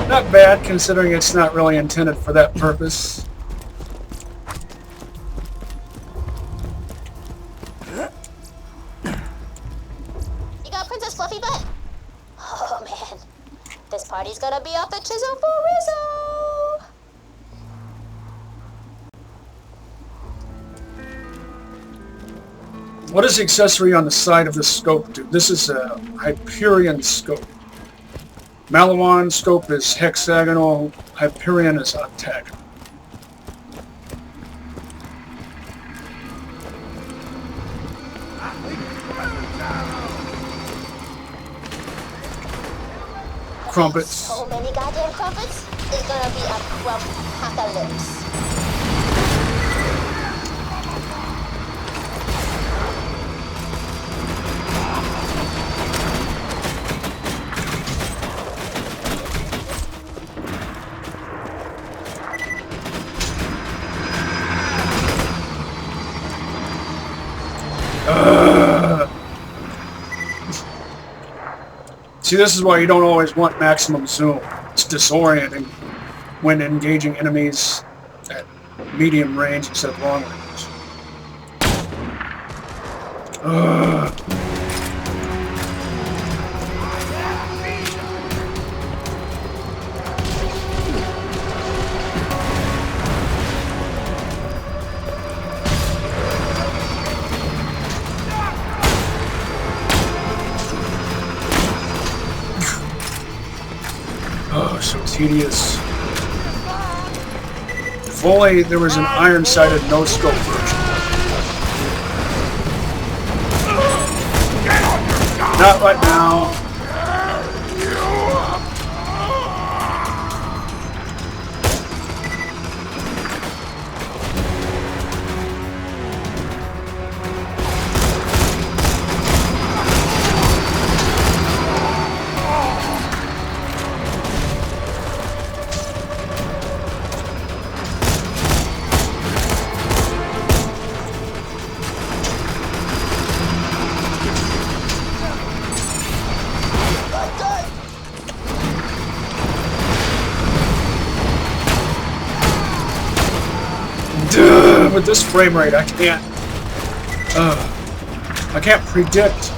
Not bad, considering it's not really intended for that purpose. You got Princess Fluffy Butt? Oh man, this party's gonna be off the chisel for Rizzo! What does the accessory on the side of the scope do? This is a Hyperion scope. Malawan scope is hexagonal, Hyperion is octagonal. Crumpets. So many goddamn crumpets, it's gonna be a crump-apocalypse. See, this is why you don't always want maximum zoom. It's disorienting when engaging enemies at medium range instead of long range. Oh, so tedious. If only there was an iron-sighted no-scope version. Not right now. With this frame rate, I can't predict.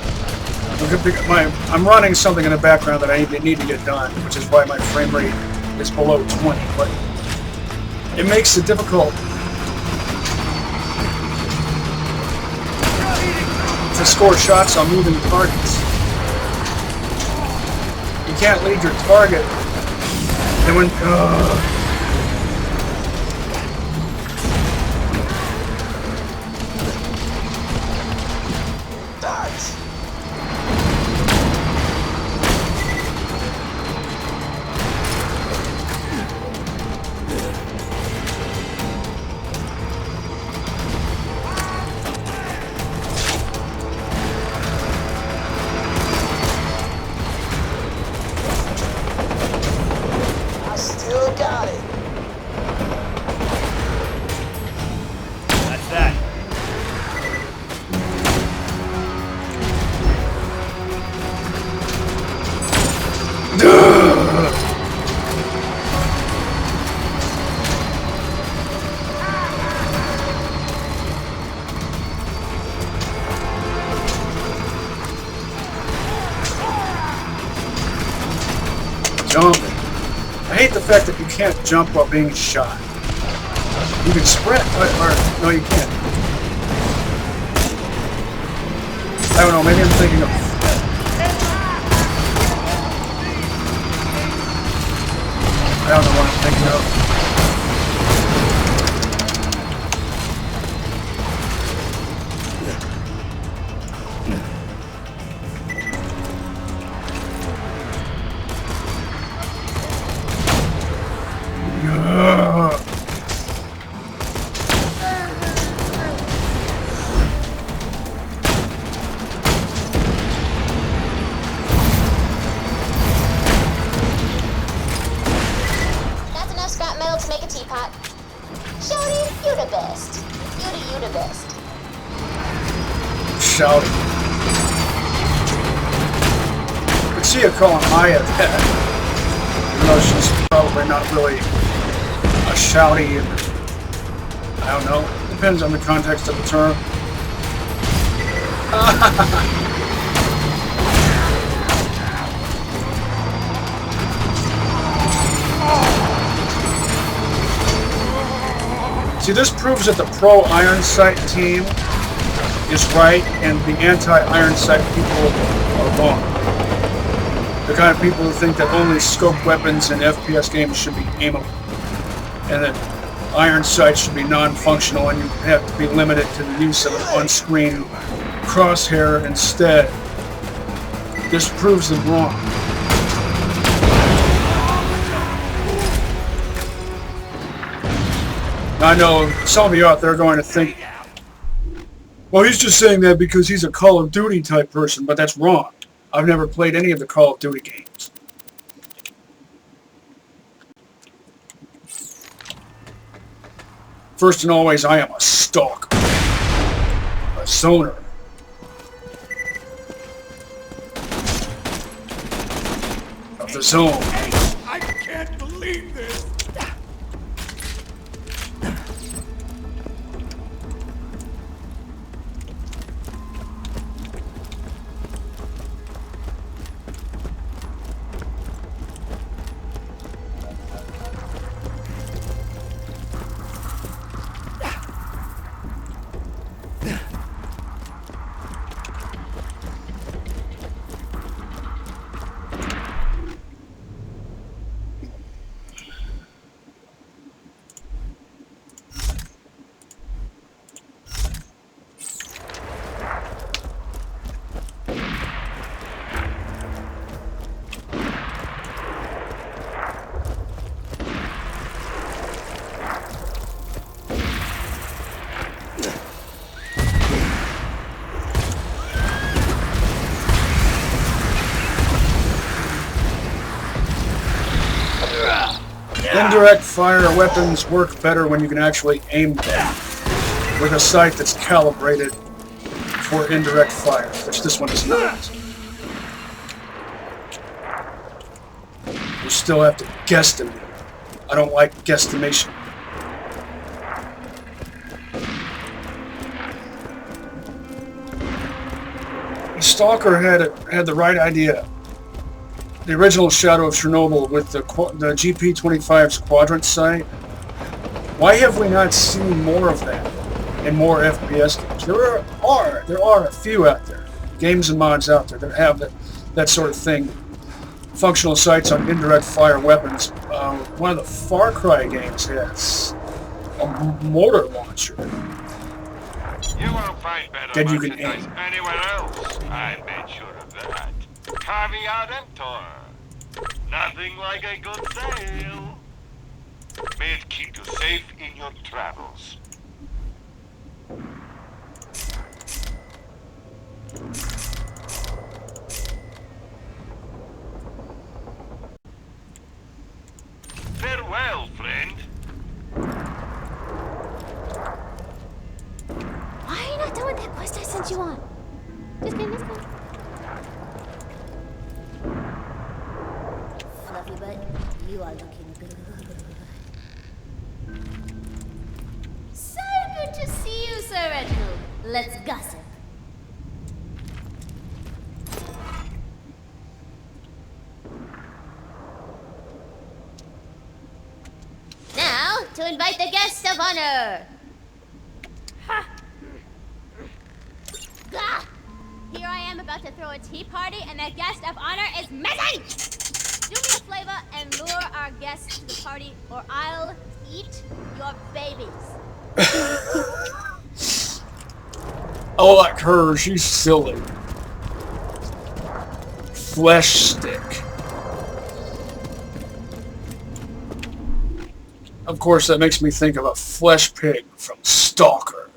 I'm running something in the background that I need to get done, which is why my frame rate is below 20. But it makes it difficult to score shots on moving targets. You can't lead your target, and when Nice. I still got it. That's that. jumping. I hate the fact that you can't jump while being shot. You can sprint, or no, you can't. I don't know, maybe I'm thinking of... I don't know what I'm thinking of. That's enough scrap metal to make a teapot. Shorty, you the best. You the best. Shouting. But see her calling Maya that. Even though she's probably not really a shouty. I don't know. Depends on the context of the term. See, this proves that the pro-Iron Sight team is right and the anti-Iron Sight people are wrong. The kind of people who think that only scoped weapons in FPS games should be aimable, and that Iron Sight should be non-functional and you have to be limited to the use of an on-screen crosshair instead. This proves them wrong. I know some of you out there are going to think, well, he's just saying that because he's a Call of Duty type person, but that's wrong. I've never played any of the Call of Duty games. First and always, I am a stalker. A zoner. Of the zone. I can't believe this. Indirect fire weapons work better when you can actually aim them with a sight that's calibrated for indirect fire, which this one is not. You still have to guesstimate. I don't like guesstimation. Stalker had the right idea. The original Shadow of Chernobyl with the GP25's quadrant sight. Why have we not seen more of that in more FPS games? There are a few out there, games and mods out there that have that sort of thing. Functional sights on indirect fire weapons. One of the Far Cry games has a mortar launcher. You won't find better Then you can merchandise aim. anywhere else. I made sure of that. Caveat emptor. Nothing like a good sale. May it keep you safe in your travels. Farewell, friend. Why are you not done with that quest I sent you on? Just kidding, just kidding. Fluffy butt, you are looking good. So good to see you, Sir Reginald. Let's gossip. Now, to invite the guest of honor. Ha! Ah! Here I am about to throw a tea party, and the guest of honor is missing! Do me a favor and lure our guests to the party, or I'll eat your babies. I like her. She's silly. Flesh stick. Of course, that makes me think of a flesh pig from Stalker.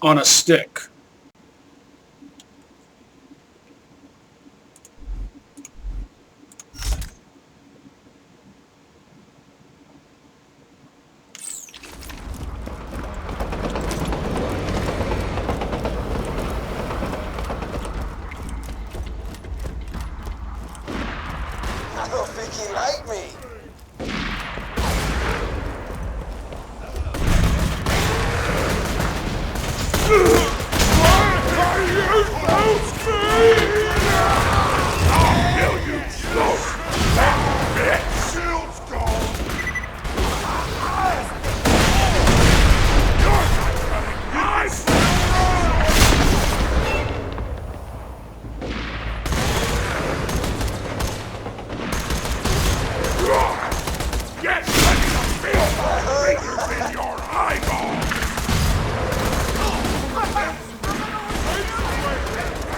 On a stick. I don't think he liked me.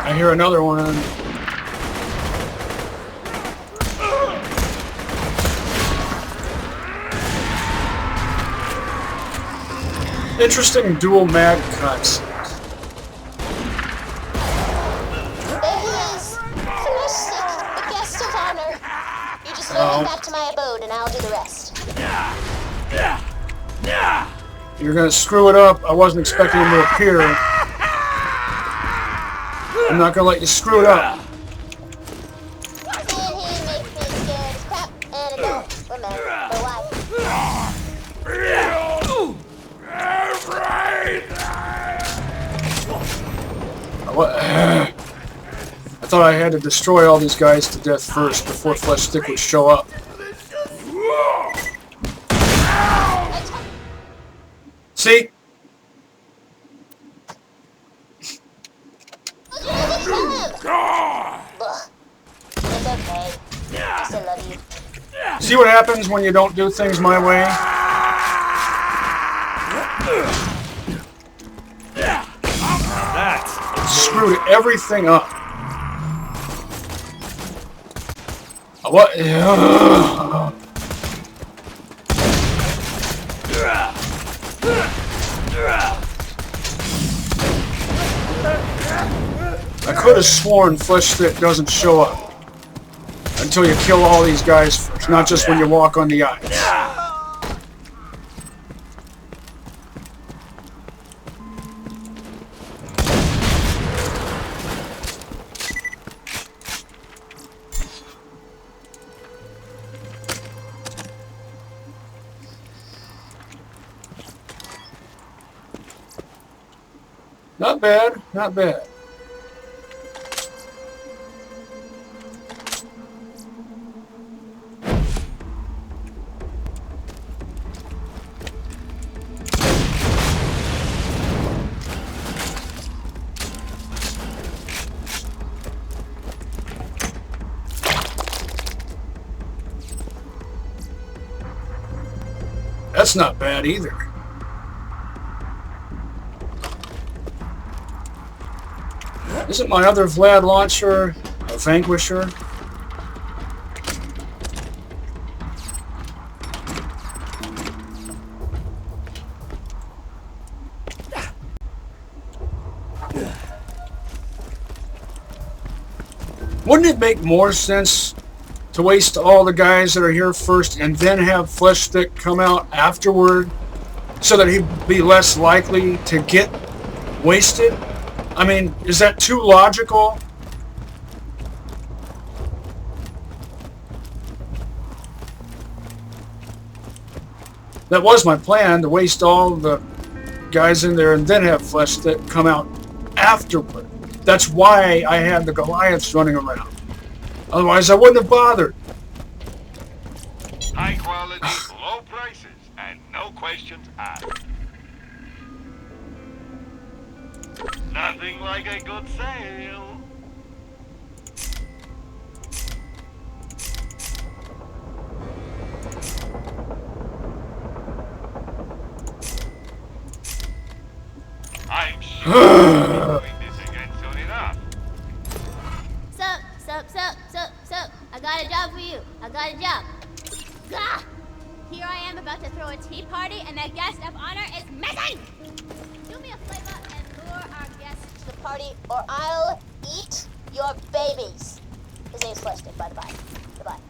I hear another one. Interesting dual mag concept. There he is. Flesh stick, the guest of honor. You just lure him back to my abode, and I'll do the rest. You're gonna screw it up. I wasn't expecting him to appear. I'm not gonna let you screw it up. And he makes me scared as crap, and I don't remember why. What? I thought I had to destroy all these guys to death first before Flesh Stick would show up. See? It's okay. I still love you. See what happens when you don't do things my way? Screwed everything up. What? I could have sworn Flesh Stick doesn't show up until you kill all these guys first, not just when you walk on the ice. Not bad, not bad. That's not bad either. Isn't my other Vlad launcher a Vanquisher? Wouldn't it make more sense to waste all the guys that are here first and then have Flesh Stick come out afterward so that he'd be less likely to get wasted? I mean, is that too logical? That was my plan, to waste all the guys in there and then have Flesh Stick come out afterward. That's why I had the Goliaths running around. Otherwise, I wouldn't have bothered. High quality, low prices, and no questions asked. Nothing like a good sale. I'm sure we'll be doing this again soon enough. Sup. I got a job for you. I got a job. Gah! Here I am about to throw a tea party and the guest of honor is missing! Do me a favor and lure our guests to the party or I'll eat your babies. His name's Flesh Stick, by the by. Goodbye.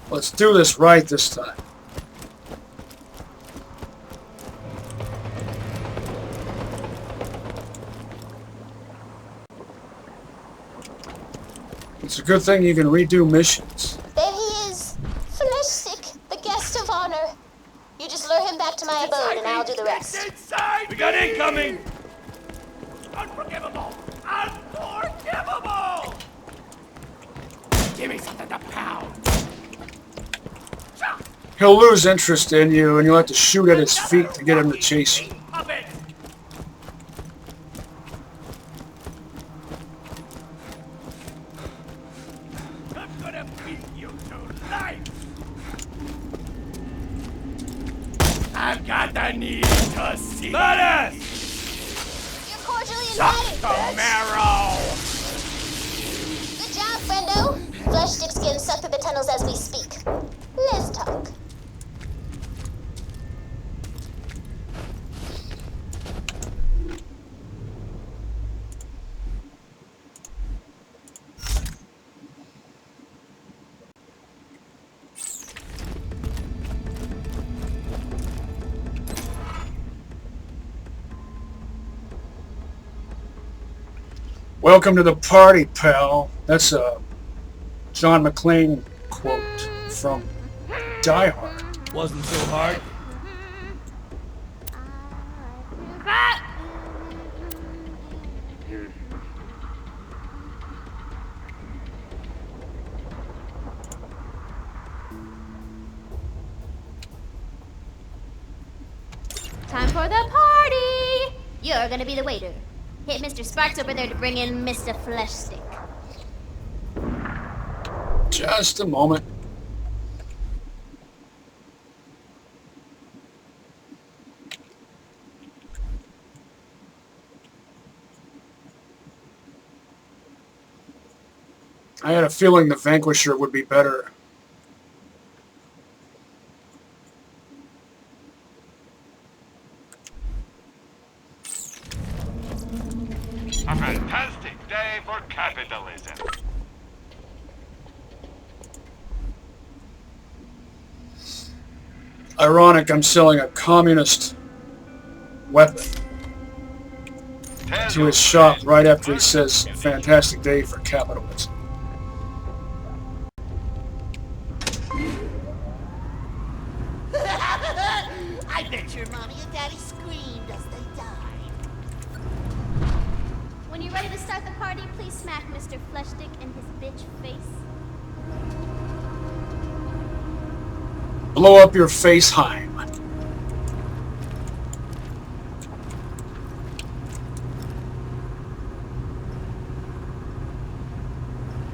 Let's do this right this time. It's a good thing you can redo missions. There he is. Flesh Stick, the guest of honor. You just lure him back to my abode and I'll do the rest. Inside! We got incoming! Unforgivable! Unforgivable! Give me something to pound! He'll lose interest in you and you'll have to shoot at his feet to get him to chase you. Puppet! I'm gonna beat you to life! I've got the need to see. Let us! You're cordially Suck invited, the bitch. marrow! Good job, friendo. Flesh Stick's getting sucked through the tunnels as we speak. Let's talk. Welcome to the party, pal. That's a John McClane quote from Die Hard. Wasn't so hard. Time for the party! You're gonna be the waiter. Hit Mr. Sparks over there to bring in Mr. Flesh Stick. Just a moment. I had a feeling the Vanquisher would be better. A fantastic day for capitalism. Ironic, I'm selling a communist weapon to his shop right after he says, fantastic day for capitalism. bet your mommy and daddy screamed as they died. When you're ready to start the party, please smack Mr. Fleshstick in his bitch face. Blow up your face, Heim.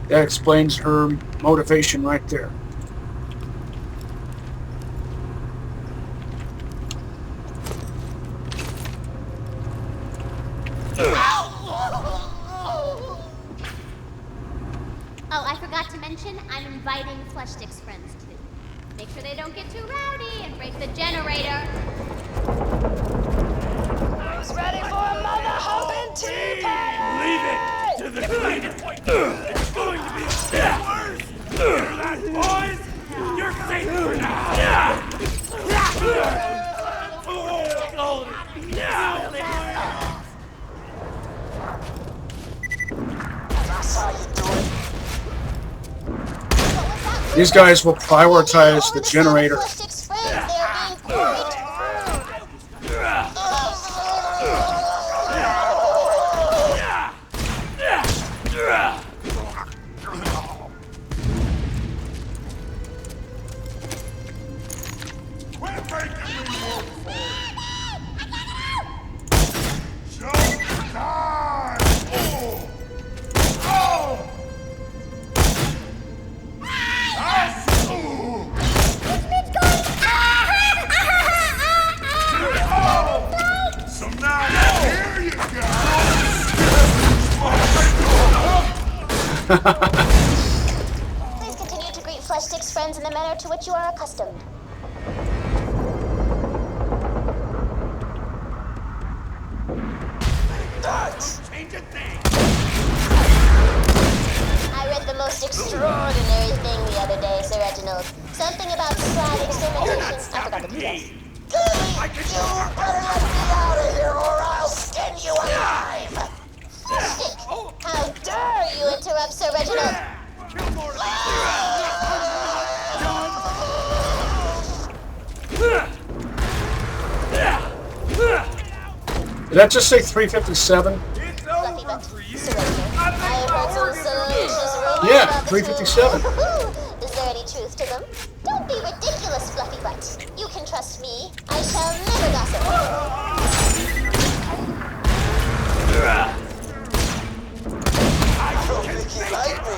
That explains her motivation right there. Oh, I forgot to mention, I'm inviting Fleshstick's friends too. Make sure they don't get too rowdy and break the generator. Who's ready for a mother humping tea party? Leave it to the cleaner. It's going to be worse. Hear that, boys? You're safe for now. That's how you do it. These guys will prioritize the generator. Fleshstick's friends, they're being quarried. Quit making me work for it. Show time. Oh. So now here you go. Please continue to greet Fleshstick's friends in the manner to which you are accustomed. Change a thing. I read the most extraordinary thing the other day, Sir Reginald. Something about slide extermination. I forgot the details. You better let me out of here or I'll skin you alive! Fleshstick, how dare you interrupt Sir Reginald? Did that just say 357? Fluffy butt, Sir Reginald. I have heard some salacious rumors Yeah, about the 357. two. Is there any truth to them? Don't be ridiculous, Fluffy butt. You can trust me. I shall never gossip. I don't think you like me.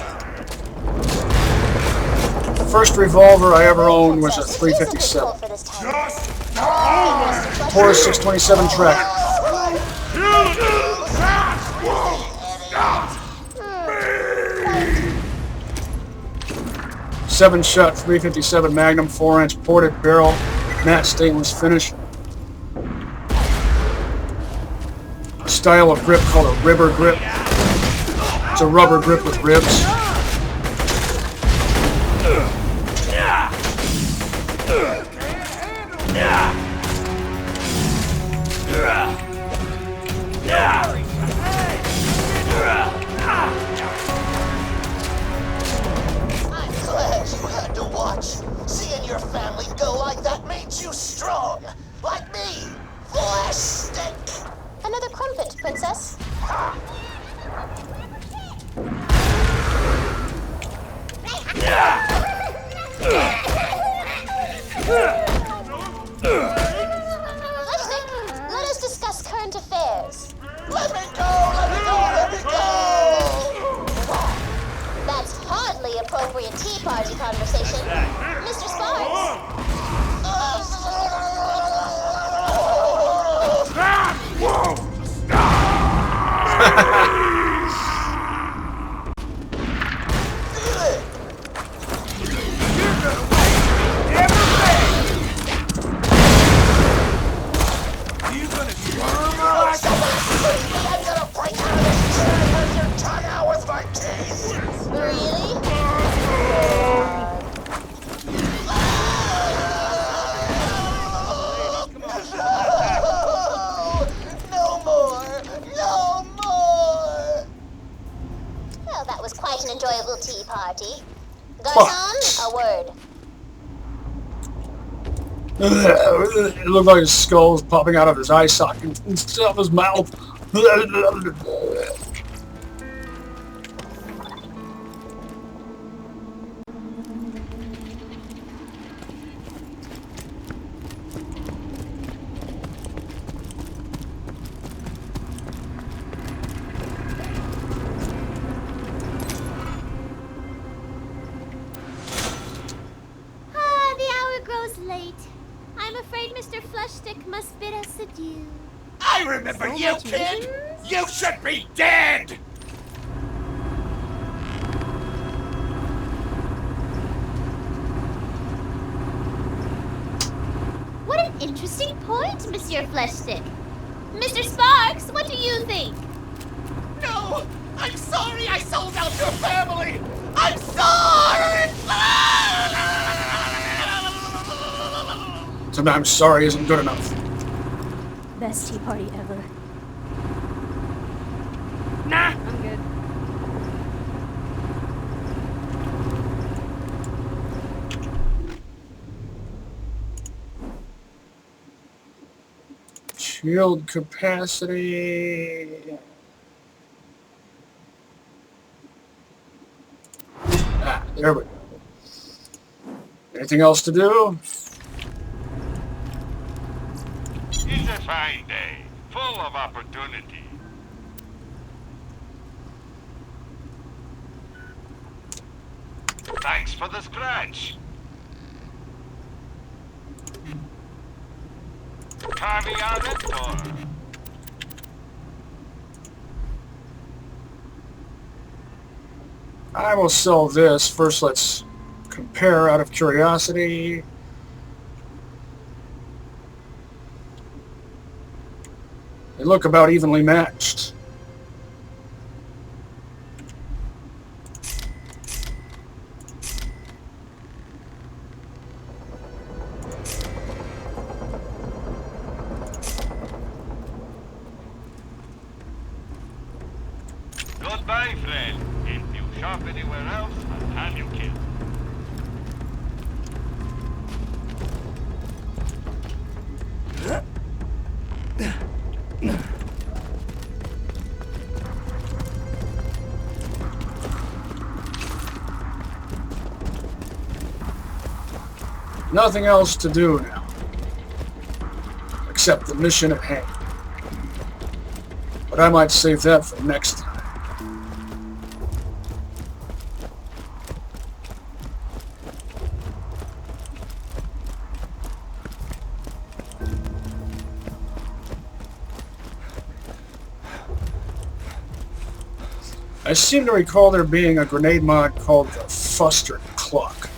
The first revolver I ever owned was a 357. For this time. Just die. Taurus 627 track. Seven-shot 357 Magnum, 4-inch ported barrel, matte stainless finish. A style of grip called a ribber grip. It's a rubber grip with ribs. I'm glad you had to watch. Seeing your family go like that made you strong. Like me. Fleshstick. Another crumpet, princess. Fleshstick, let us discuss current affairs. Let me go, let me go, let me go. That's hardly appropriate tea party conversation. Mr. Sparks. I'm gonna break out of this chair and rip your tongue out with my teeth. Really? No more! No more! Well, that was quite an enjoyable tea party. Garçon, a word. It looked like his skull was popping out of his eye socket instead of his mouth. Late. I'm afraid Mr. Flushstick must bid us adieu. I remember you, kid! You should be dead! What an interesting point, Monsieur Fleshstick. Mr. Sparks, what do you think? No! I'm sorry I sold out your family! I'm sorry! Sometimes sorry isn't good enough. Best tea party ever. Nah! I'm good. Shield capacity. Ah, there we go. Anything else to do? It's a fine day, full of opportunity. Thanks for the scratch. Caviar. I will sell this. First, let's compare out of curiosity. They look about evenly matched. Goodbye, friend. If you shop anywhere else, I'll have you killed. Nothing else to do now, except the mission at hand. But I might save that for next time. I seem to recall there being a grenade mod called the Fuster Clock.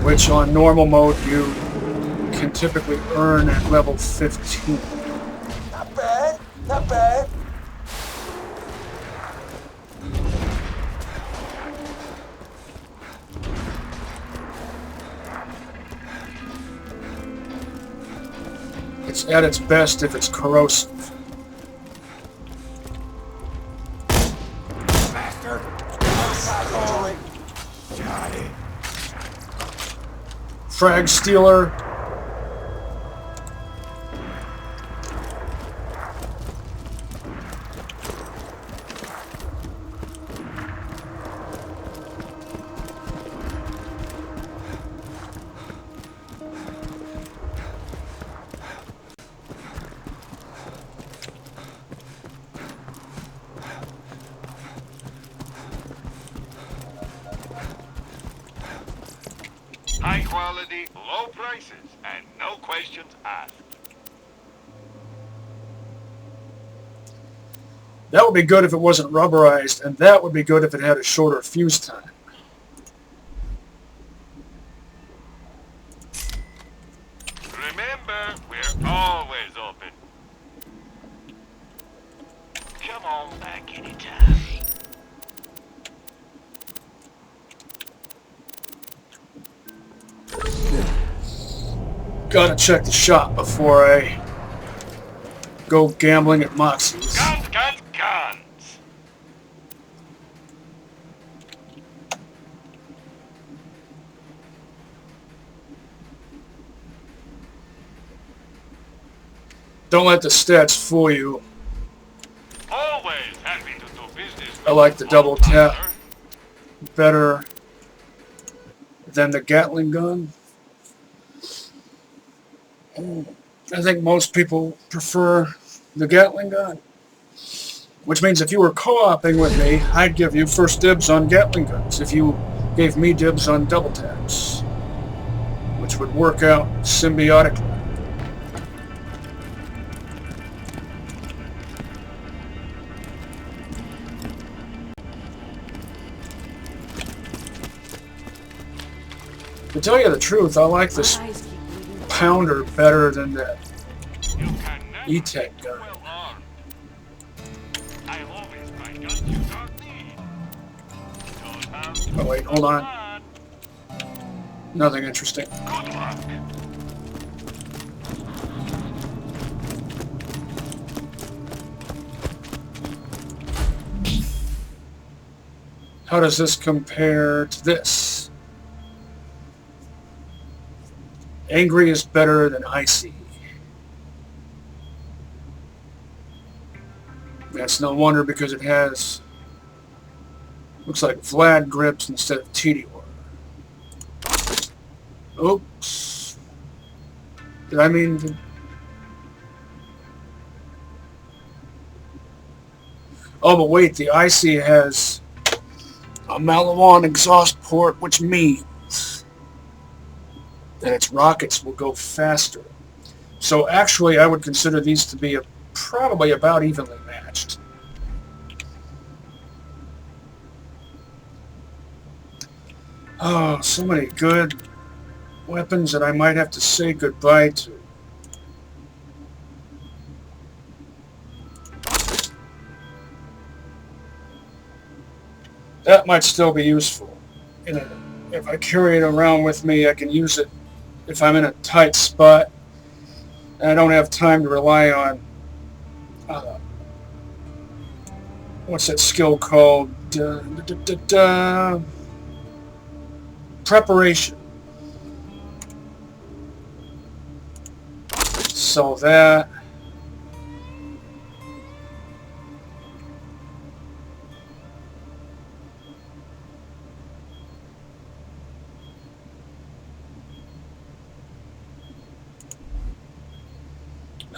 Which on normal mode you can typically earn at level 15. Not bad, not bad. It's at its best if it's corrosive. Bastard! Got it. Frag Stealer. High quality, low prices, and no questions asked. That would be good if it wasn't rubberized, and that would be good if it had a shorter fuse time. Remember, we're always open. Come on back anytime. Gotta check the shop before I go gambling at Moxie's. Guns, guns, guns! Don't let the stats fool you. Always happy to do business with I like the double Tundra. tap better than the Gatling gun. I think most people prefer the Gatling gun. Which means if you were co-oping with me, I'd give you first dibs on Gatling guns if you gave me dibs on double taps. Which would work out symbiotically. To tell you the truth, I like this pounder better than that You can never E-Tech be gun. well armed. I always buy guns you don't need. Don't have to Oh wait, hold on. plan. Nothing interesting. Good luck. How does this compare to this? Angry is better than icy. That's no wonder because it has, looks like Vlad grips instead of Tedior. Oops. Did I mean to? Oh, but wait, the icy has a Malawan exhaust port, which means that its rockets will go faster. So actually, I would consider these to be probably about evenly matched. Oh, so many good weapons that I might have to say goodbye to. That might still be useful. If I carry it around with me, I can use it if I'm in a tight spot and I don't have time to rely on what's that skill called? Preparation. So that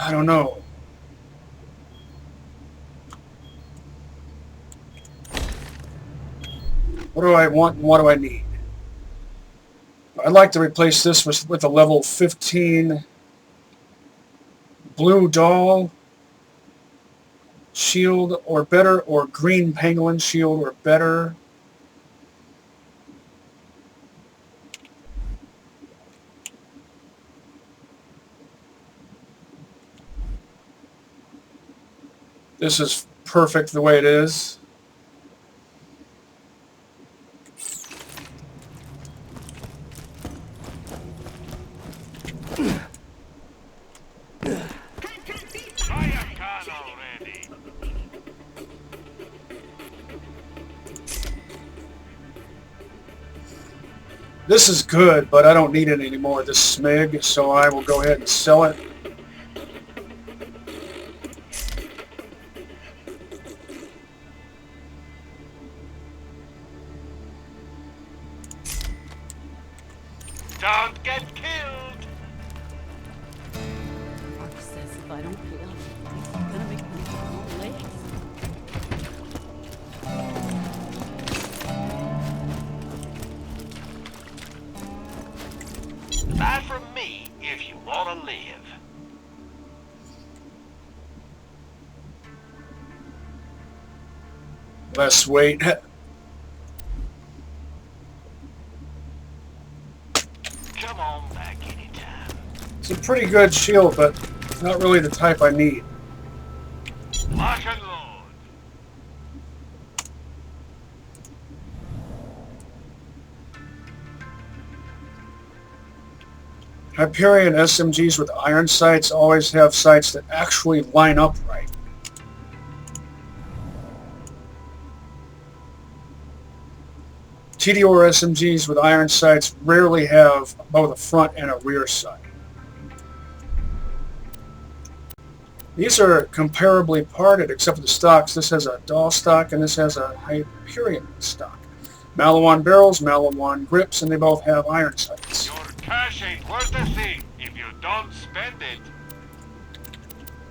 I don't know. What do I want and what do I need? I'd like to replace this with a level 15 blue doll shield or better, or green pangolin shield or better. This is perfect the way it is. I am gone already. This is good, but I don't need it anymore, this smig, so I will go ahead and sell it. Don't get killed. Mark says if I don't kill him, he's gonna make me long legs. Buy from me if you want to live. Less weight. Come on back anytime. It's a pretty good shield, but not really the type I need. Lock and load. Hyperion SMGs with iron sights always have sights that actually line up right. TDR SMGs with iron sights rarely have both a front and a rear sight. These are comparably parted except for the stocks. This has a Dahl stock and this has a Hyperion stock. Malawan barrels, Malawan grips, and they both have iron sights. Your cash ain't worth a thing if you don't spend it.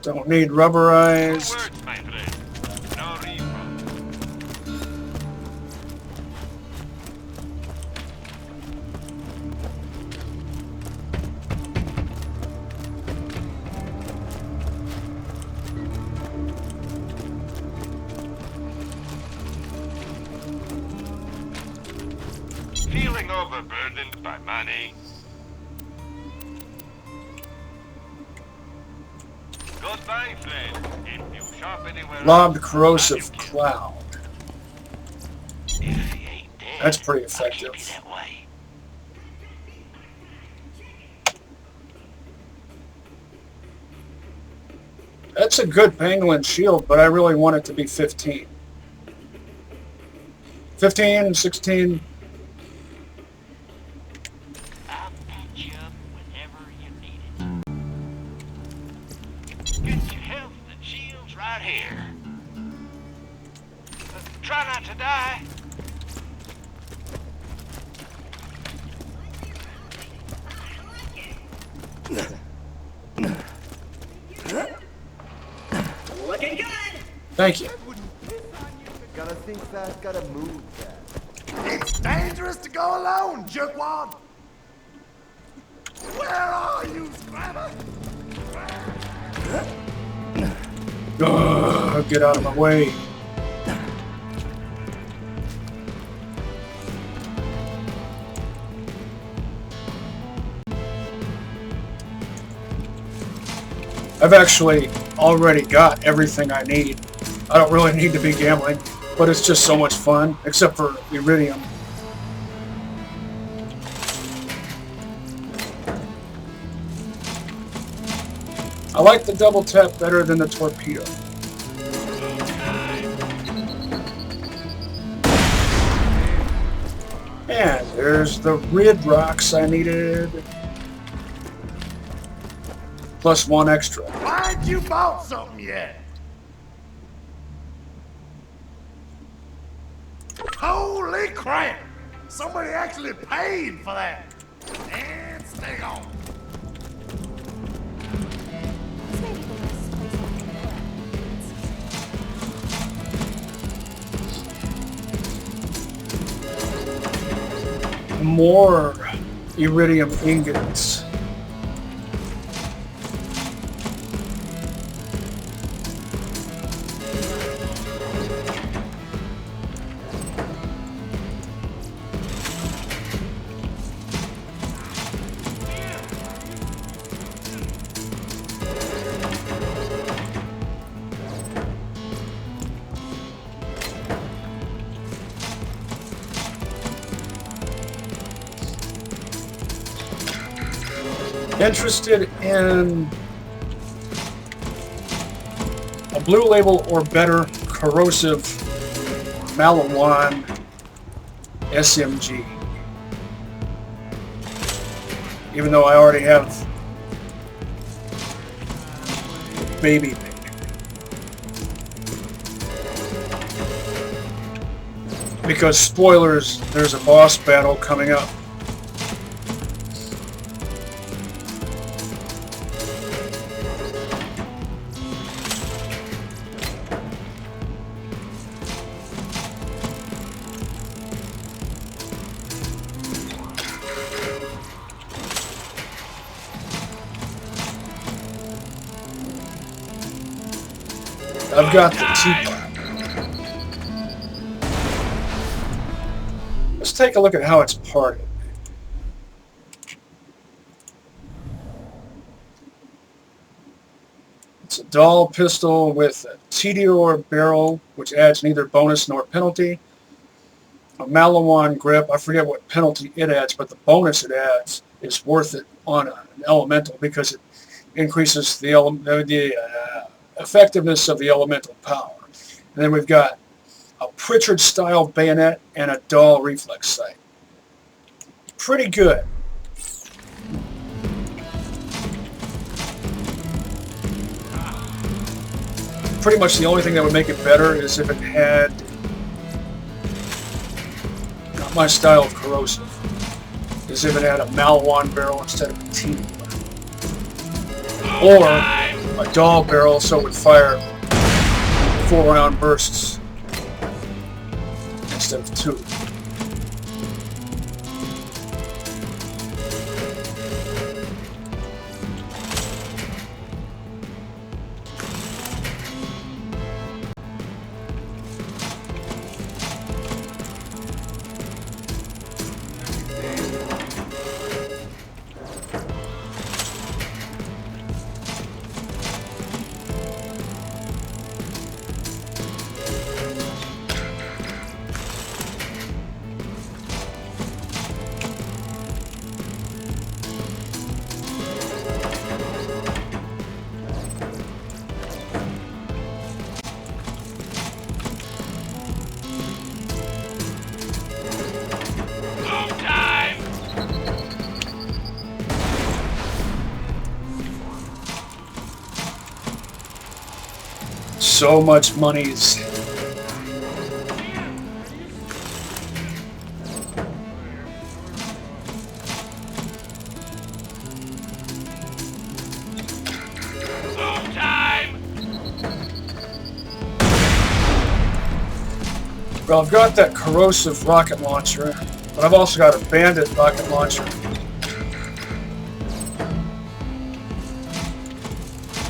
Don't need rubberized. 2 words, my friend. No refund. Feeling overburdened by money? Goodbye, friend. If you shop anywhere Lobbed else, corrosive I'll cloud. If he ain't dead, That's pretty I'll keep effective. you that way. That's a good pangolin shield, but I really want it to be 15. 15, 16. I'll patch you up whenever you need it. Get your health and shields right here. Try not to die. Looking good! Thank you. Gotta think fast, gotta move fast. It's dangerous to go alone, jerkwad! Where are you, Scrabber? Ugh, get out of my way. I've actually already got everything I need. I don't really need to be gambling, but it's just so much fun, except for Iridium. I like the double tap better than the torpedo. And there's the rid rocks I needed. Plus 1 extra. Why ain't you bought something yet? Holy crap! Somebody actually paid for that! And stay on. This may be the nicest place I've been. More iridium ingots. Interested in a blue label or better corrosive Malawan SMG. Even though I already have baby. Because spoilers, there's a boss battle coming up. I've got the teapot. Let's take a look at how it's parted. It's a Dahl pistol with a TDR barrel, which adds neither bonus nor penalty. A Malawan grip, I forget what penalty it adds, but the bonus it adds is worth it on an elemental because it increases the effectiveness of the elemental power. And then we've got a Pritchard-style bayonet and a Dahl reflex sight. Pretty good. Pretty much the only thing that would make it better is if it had not my style of corrosive, is if it had a Malawan barrel instead of a T. Or a Dahl barrel so it would fire 4-round bursts instead of 2. So much money's well, I've got that corrosive rocket launcher, but I've also got a bandit rocket launcher.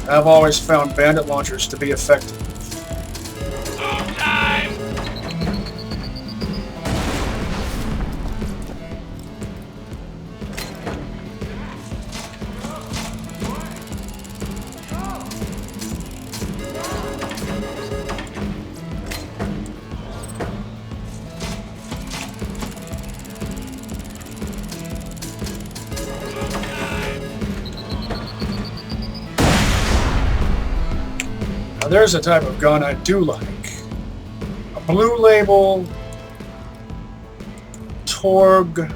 I've always found bandit launchers to be effective. Now there's a type of gun I do like. A Blue Label Torg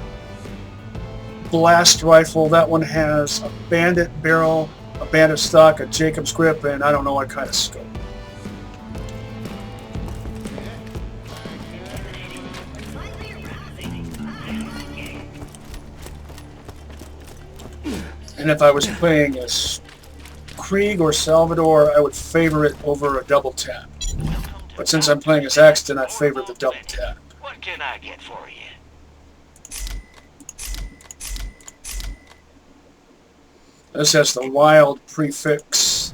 blast rifle. That one has a bandit barrel, a bandit stock, a Jacob's grip, and I don't know what kind of scope. And if I was playing as Krieg or Salvador, I would favor it over a double tap. But since I'm playing as Axton, I favor the double tap. What can I get for you? This has the wild prefix,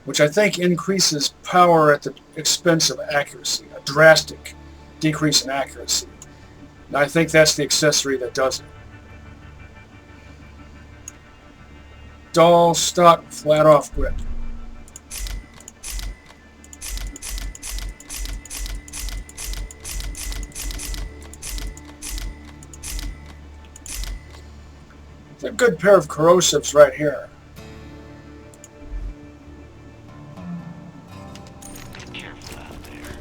which I think increases power at the expense of accuracy, a drastic decrease in accuracy. And I think that's the accessory that does it. Dahl stock flat off grip. It's a good pair of corrosives right here. Be careful out there.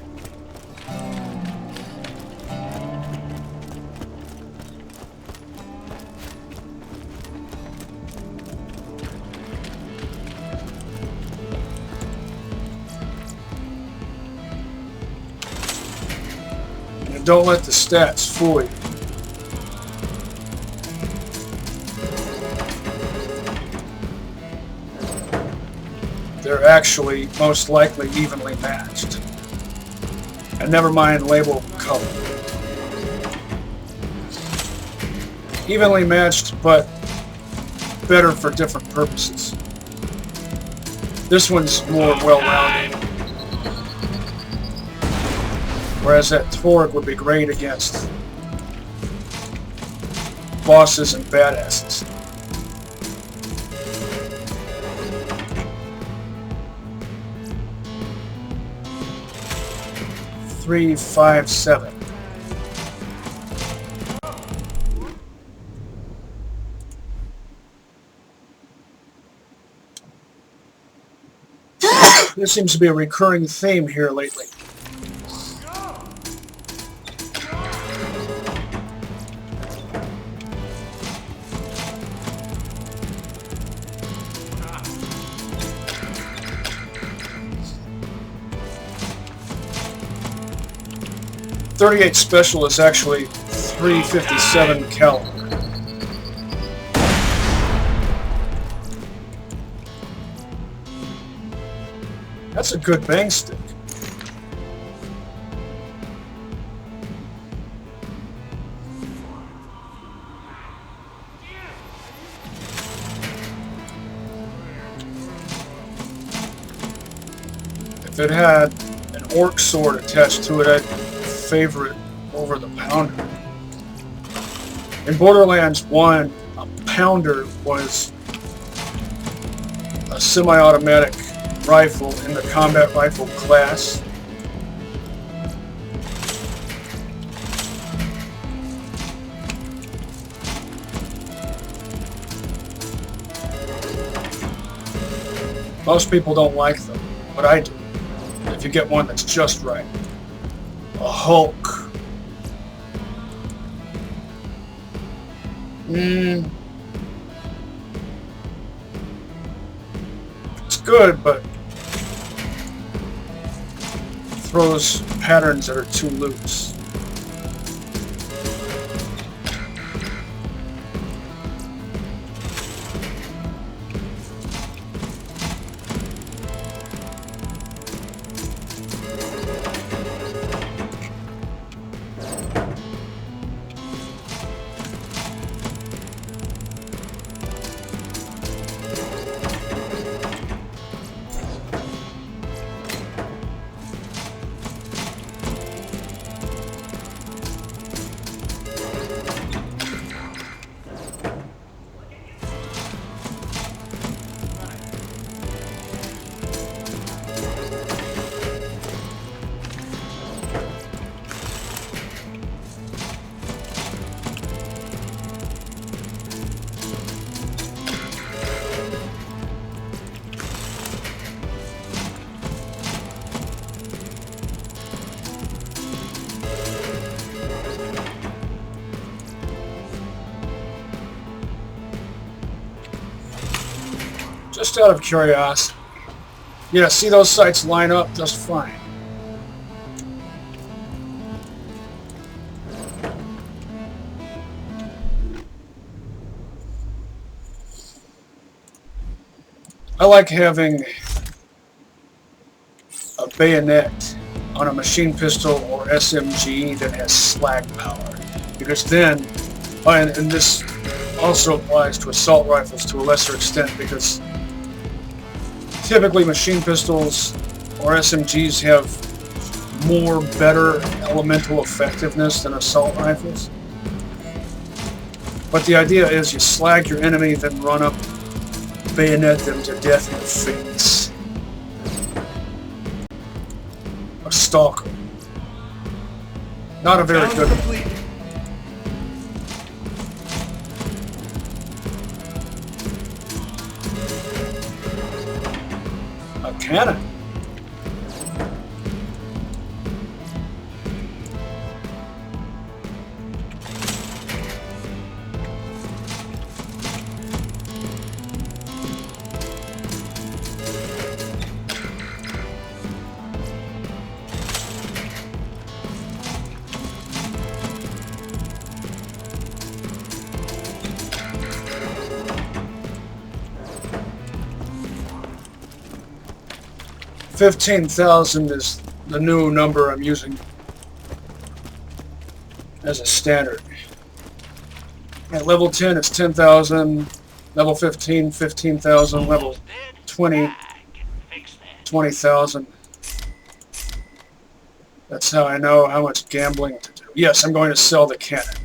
And don't let the stats fool you. They're actually most likely evenly matched. And never mind label color. Evenly matched, but better for different purposes. This one's more well-rounded. Whereas that Torg would be great against bosses and badasses. 357. There seems to be a recurring theme here lately. .38 special is actually 357 caliber. That's a good bang stick. If it had an orc sword attached to it, I'd favor it over the pounder. In Borderlands 1, a pounder was a semi-automatic rifle in the combat rifle class. Most people don't like them, but I do. If you get one that's just right. A Hulk. It's good, but throws patterns that are too loose. Just out of curiosity. Yeah, see those sights line up just fine. I like having a bayonet on a machine pistol or SMG that has slag power, because then, and this also applies to assault rifles to a lesser extent, because typically machine pistols or SMGs have more better elemental effectiveness than assault rifles. But the idea is you slag your enemy, then run up, bayonet them to death in the face. A stalker. Not a very good one. A cannon. $15,000 is the new number I'm using as a standard. At level 10 it's 10,000, level 15, 15,000, level 20, 20,000. That's how I know how much gambling to do. Yes, I'm going to sell the cannon.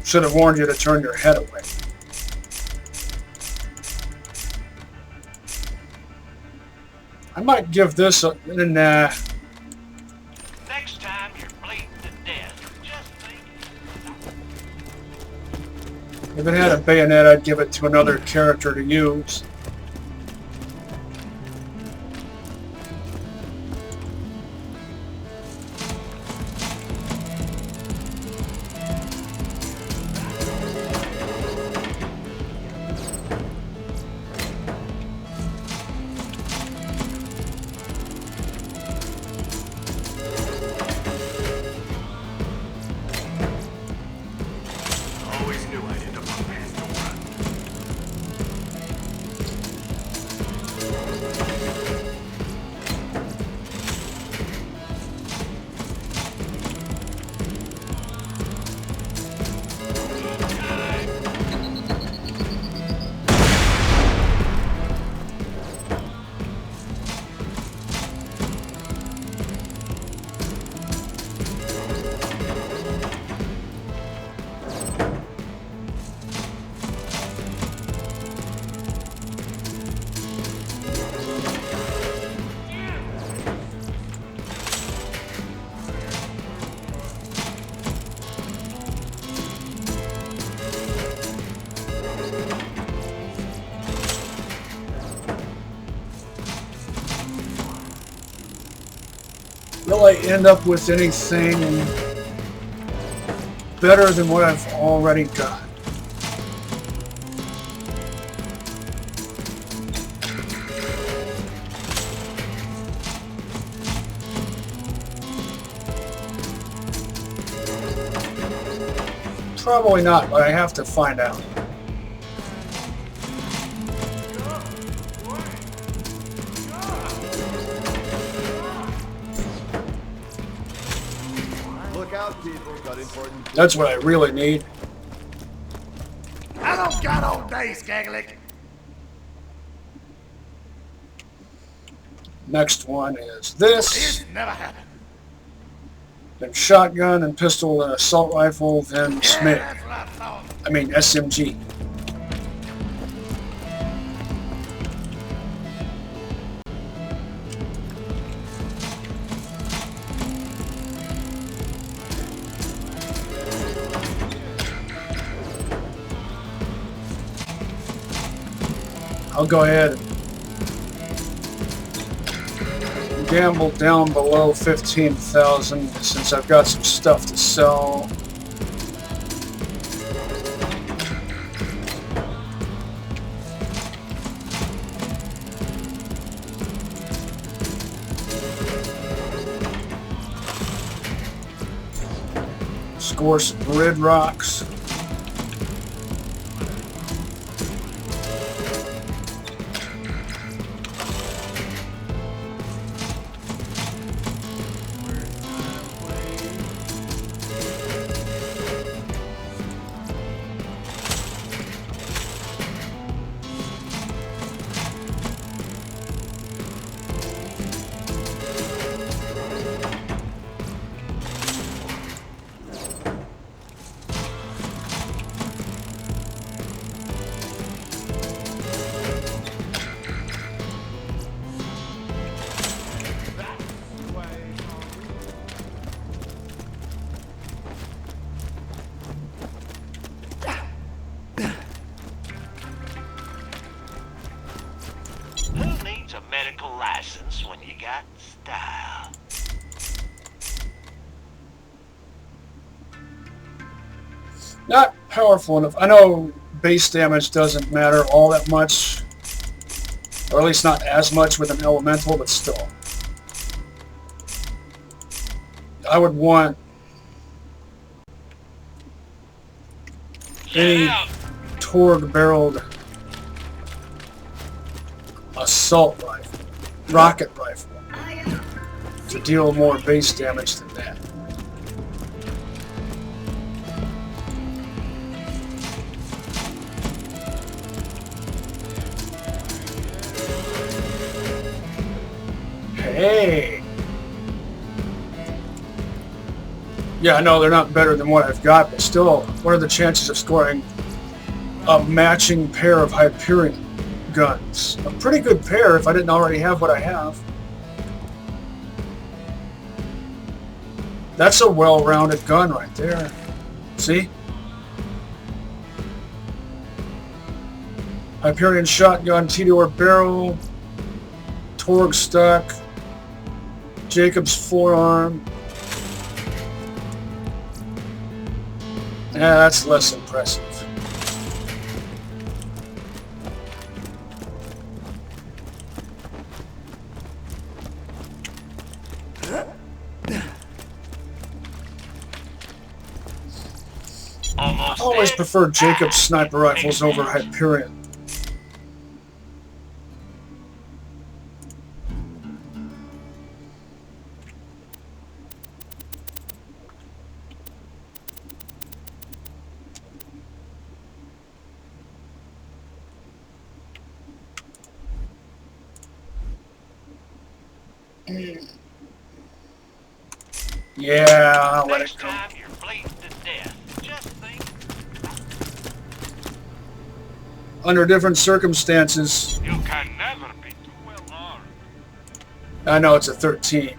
Should have warned you to turn your head away. I might give this a nah. Next time you're bleeding to death, just think. If it had a bayonet, I'd give it to another character to use. Will I end up with anything better than what I've already got? Probably not, but I have to find out. Look out, people. Got important. That's what I really need. I don't got all day, Skagalick. Next one is this. This never happened. Then shotgun and pistol and assault rifle, then Yeah, SMIG. that's what I thought. I mean SMG. I'll go ahead and gamble down below 15,000 since I've got some stuff to sell. Score some grid rocks. Who needs a medical license when you got style? Not powerful enough. I know base damage doesn't matter all that much, or at least not as much with an elemental, but still. I would want any Torg-barreled assault rifle, rocket rifle, to deal more base damage than that. Hey! Yeah, I know they're not better than what I've got, but still, what are the chances of scoring a matching pair of Hyperion guns? A pretty good pair if I didn't already have what I have. That's a well-rounded gun right there. See? Hyperion shotgun, T-door barrel, Torg stock, Jacob's forearm. Yeah, that's less impressive. I always preferred Jacob's sniper rifles over Hyperion. Yeah, I'll let it go. Time you're bleeding to death. Just think. Under different circumstances, You can never be too well armed. I know it's a 13.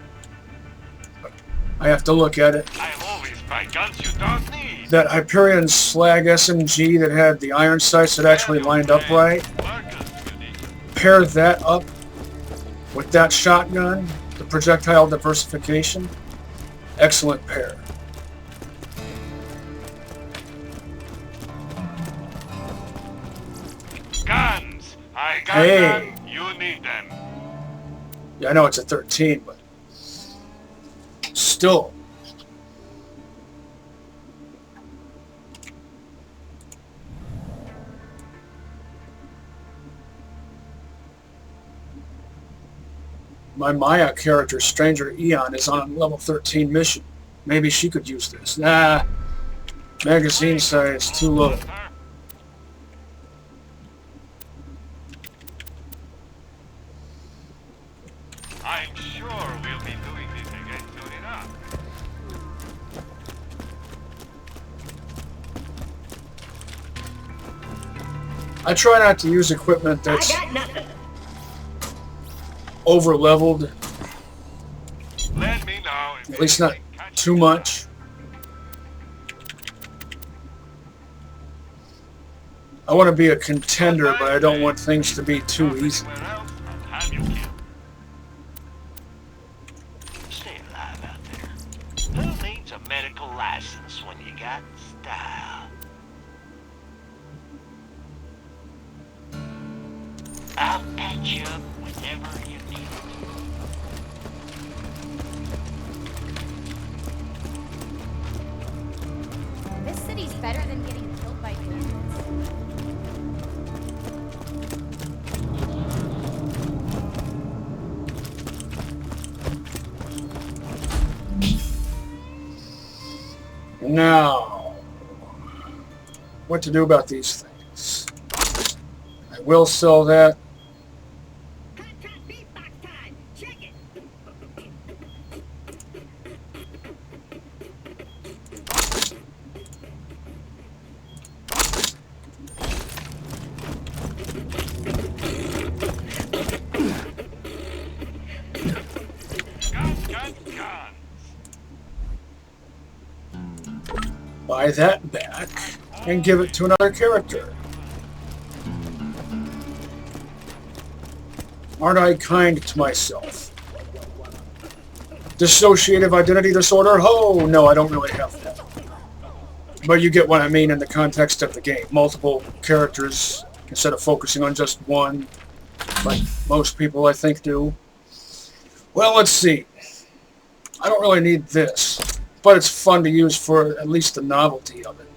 But I have to look at it. I always buy guns you don't need. That Hyperion Slag SMG that had the iron sights that actually lined up right, pair that up with that shotgun, The projectile diversification. Excellent pair. Guns! I got Hey. them. You need them. Yeah, I know it's a 13, but still. My Maya character, Stranger Eon, is on a level 13 mission. Maybe she could use this. Nah. Magazine size too low. I'm sure we'll be doing this again soon enough. I try not to use equipment that's over-leveled. Let me know if At least not anything catches too your much. I want to be a contender, but I don't want things to be too easy. eye. Where else I'll have you killed. Stay alive out there. Who needs a medical license when you got style? I'll patch you up whenever you need it. This city's better than getting killed by bandits. Now, what to do about these things? I will sell that. Buy that back and give it to another character. Aren't I kind to myself? Dissociative identity disorder? Oh, no, I don't really have that. But you get what I mean in the context of the game. Multiple characters instead of focusing on just one, like most people I think do. Well, let's see. I don't really need this, but it's fun to use for at least the novelty of it.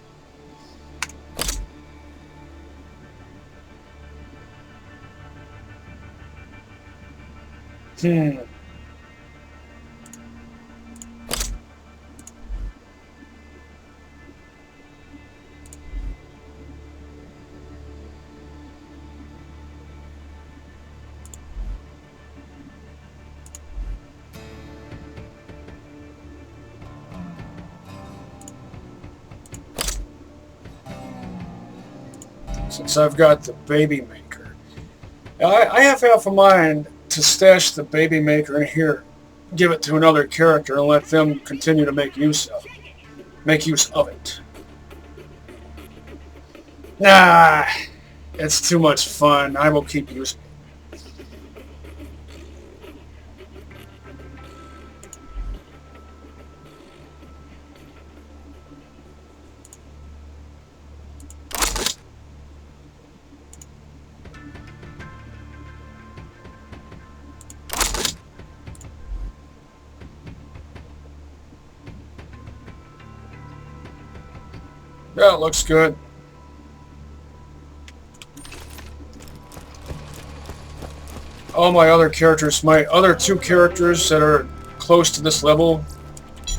Since I've got the baby maker. I have half a mind to stash the baby maker in here, give it to another character, and let them continue to make use of it. Nah, it's too much fun. I will keep using it. Yeah, it looks good. All my other characters, my other two characters that are close to this level,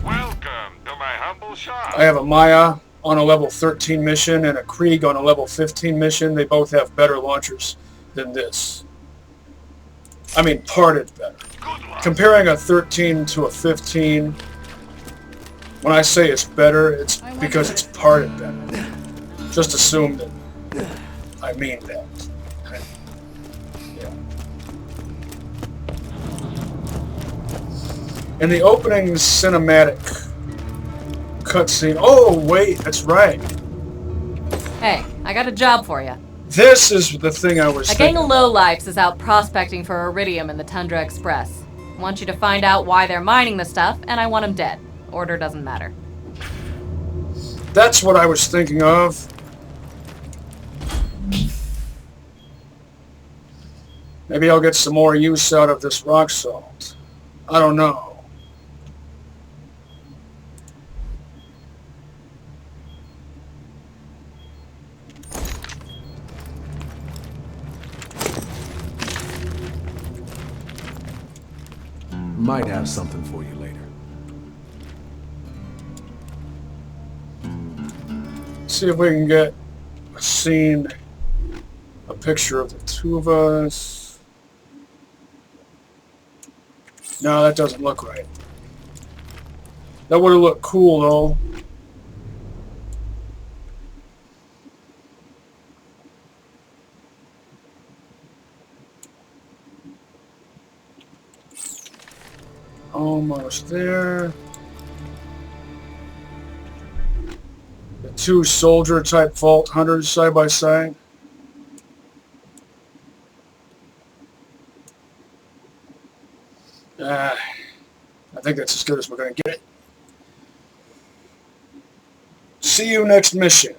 Welcome to my humble shop. I have a Maya on a level 13 mission and a Krieg on a level 15 mission. They both have better launchers than this. I mean, parted better. Good luck. Comparing a 13 to a 15, when I say it's better, it's because it's parted better. Just assume that I mean that. Yeah. In the opening cinematic cutscene, oh wait, that's right. Hey, I got a job for you. This is the thing I was A thinking. gang of lowlifes is out prospecting for iridium in the Tundra Express. I want you to find out why they're mining the stuff, and I want them dead. Order doesn't matter. That's what I was thinking of. Maybe I'll get some more use out of this rock salt. I don't know. Might have something for you later. See if we can get a scene, a picture of the two of us. No, that doesn't look right. That would have looked cool though. Almost there. The two soldier type vault hunters side by side. I think that's as good as we're going to get it. See you next mission.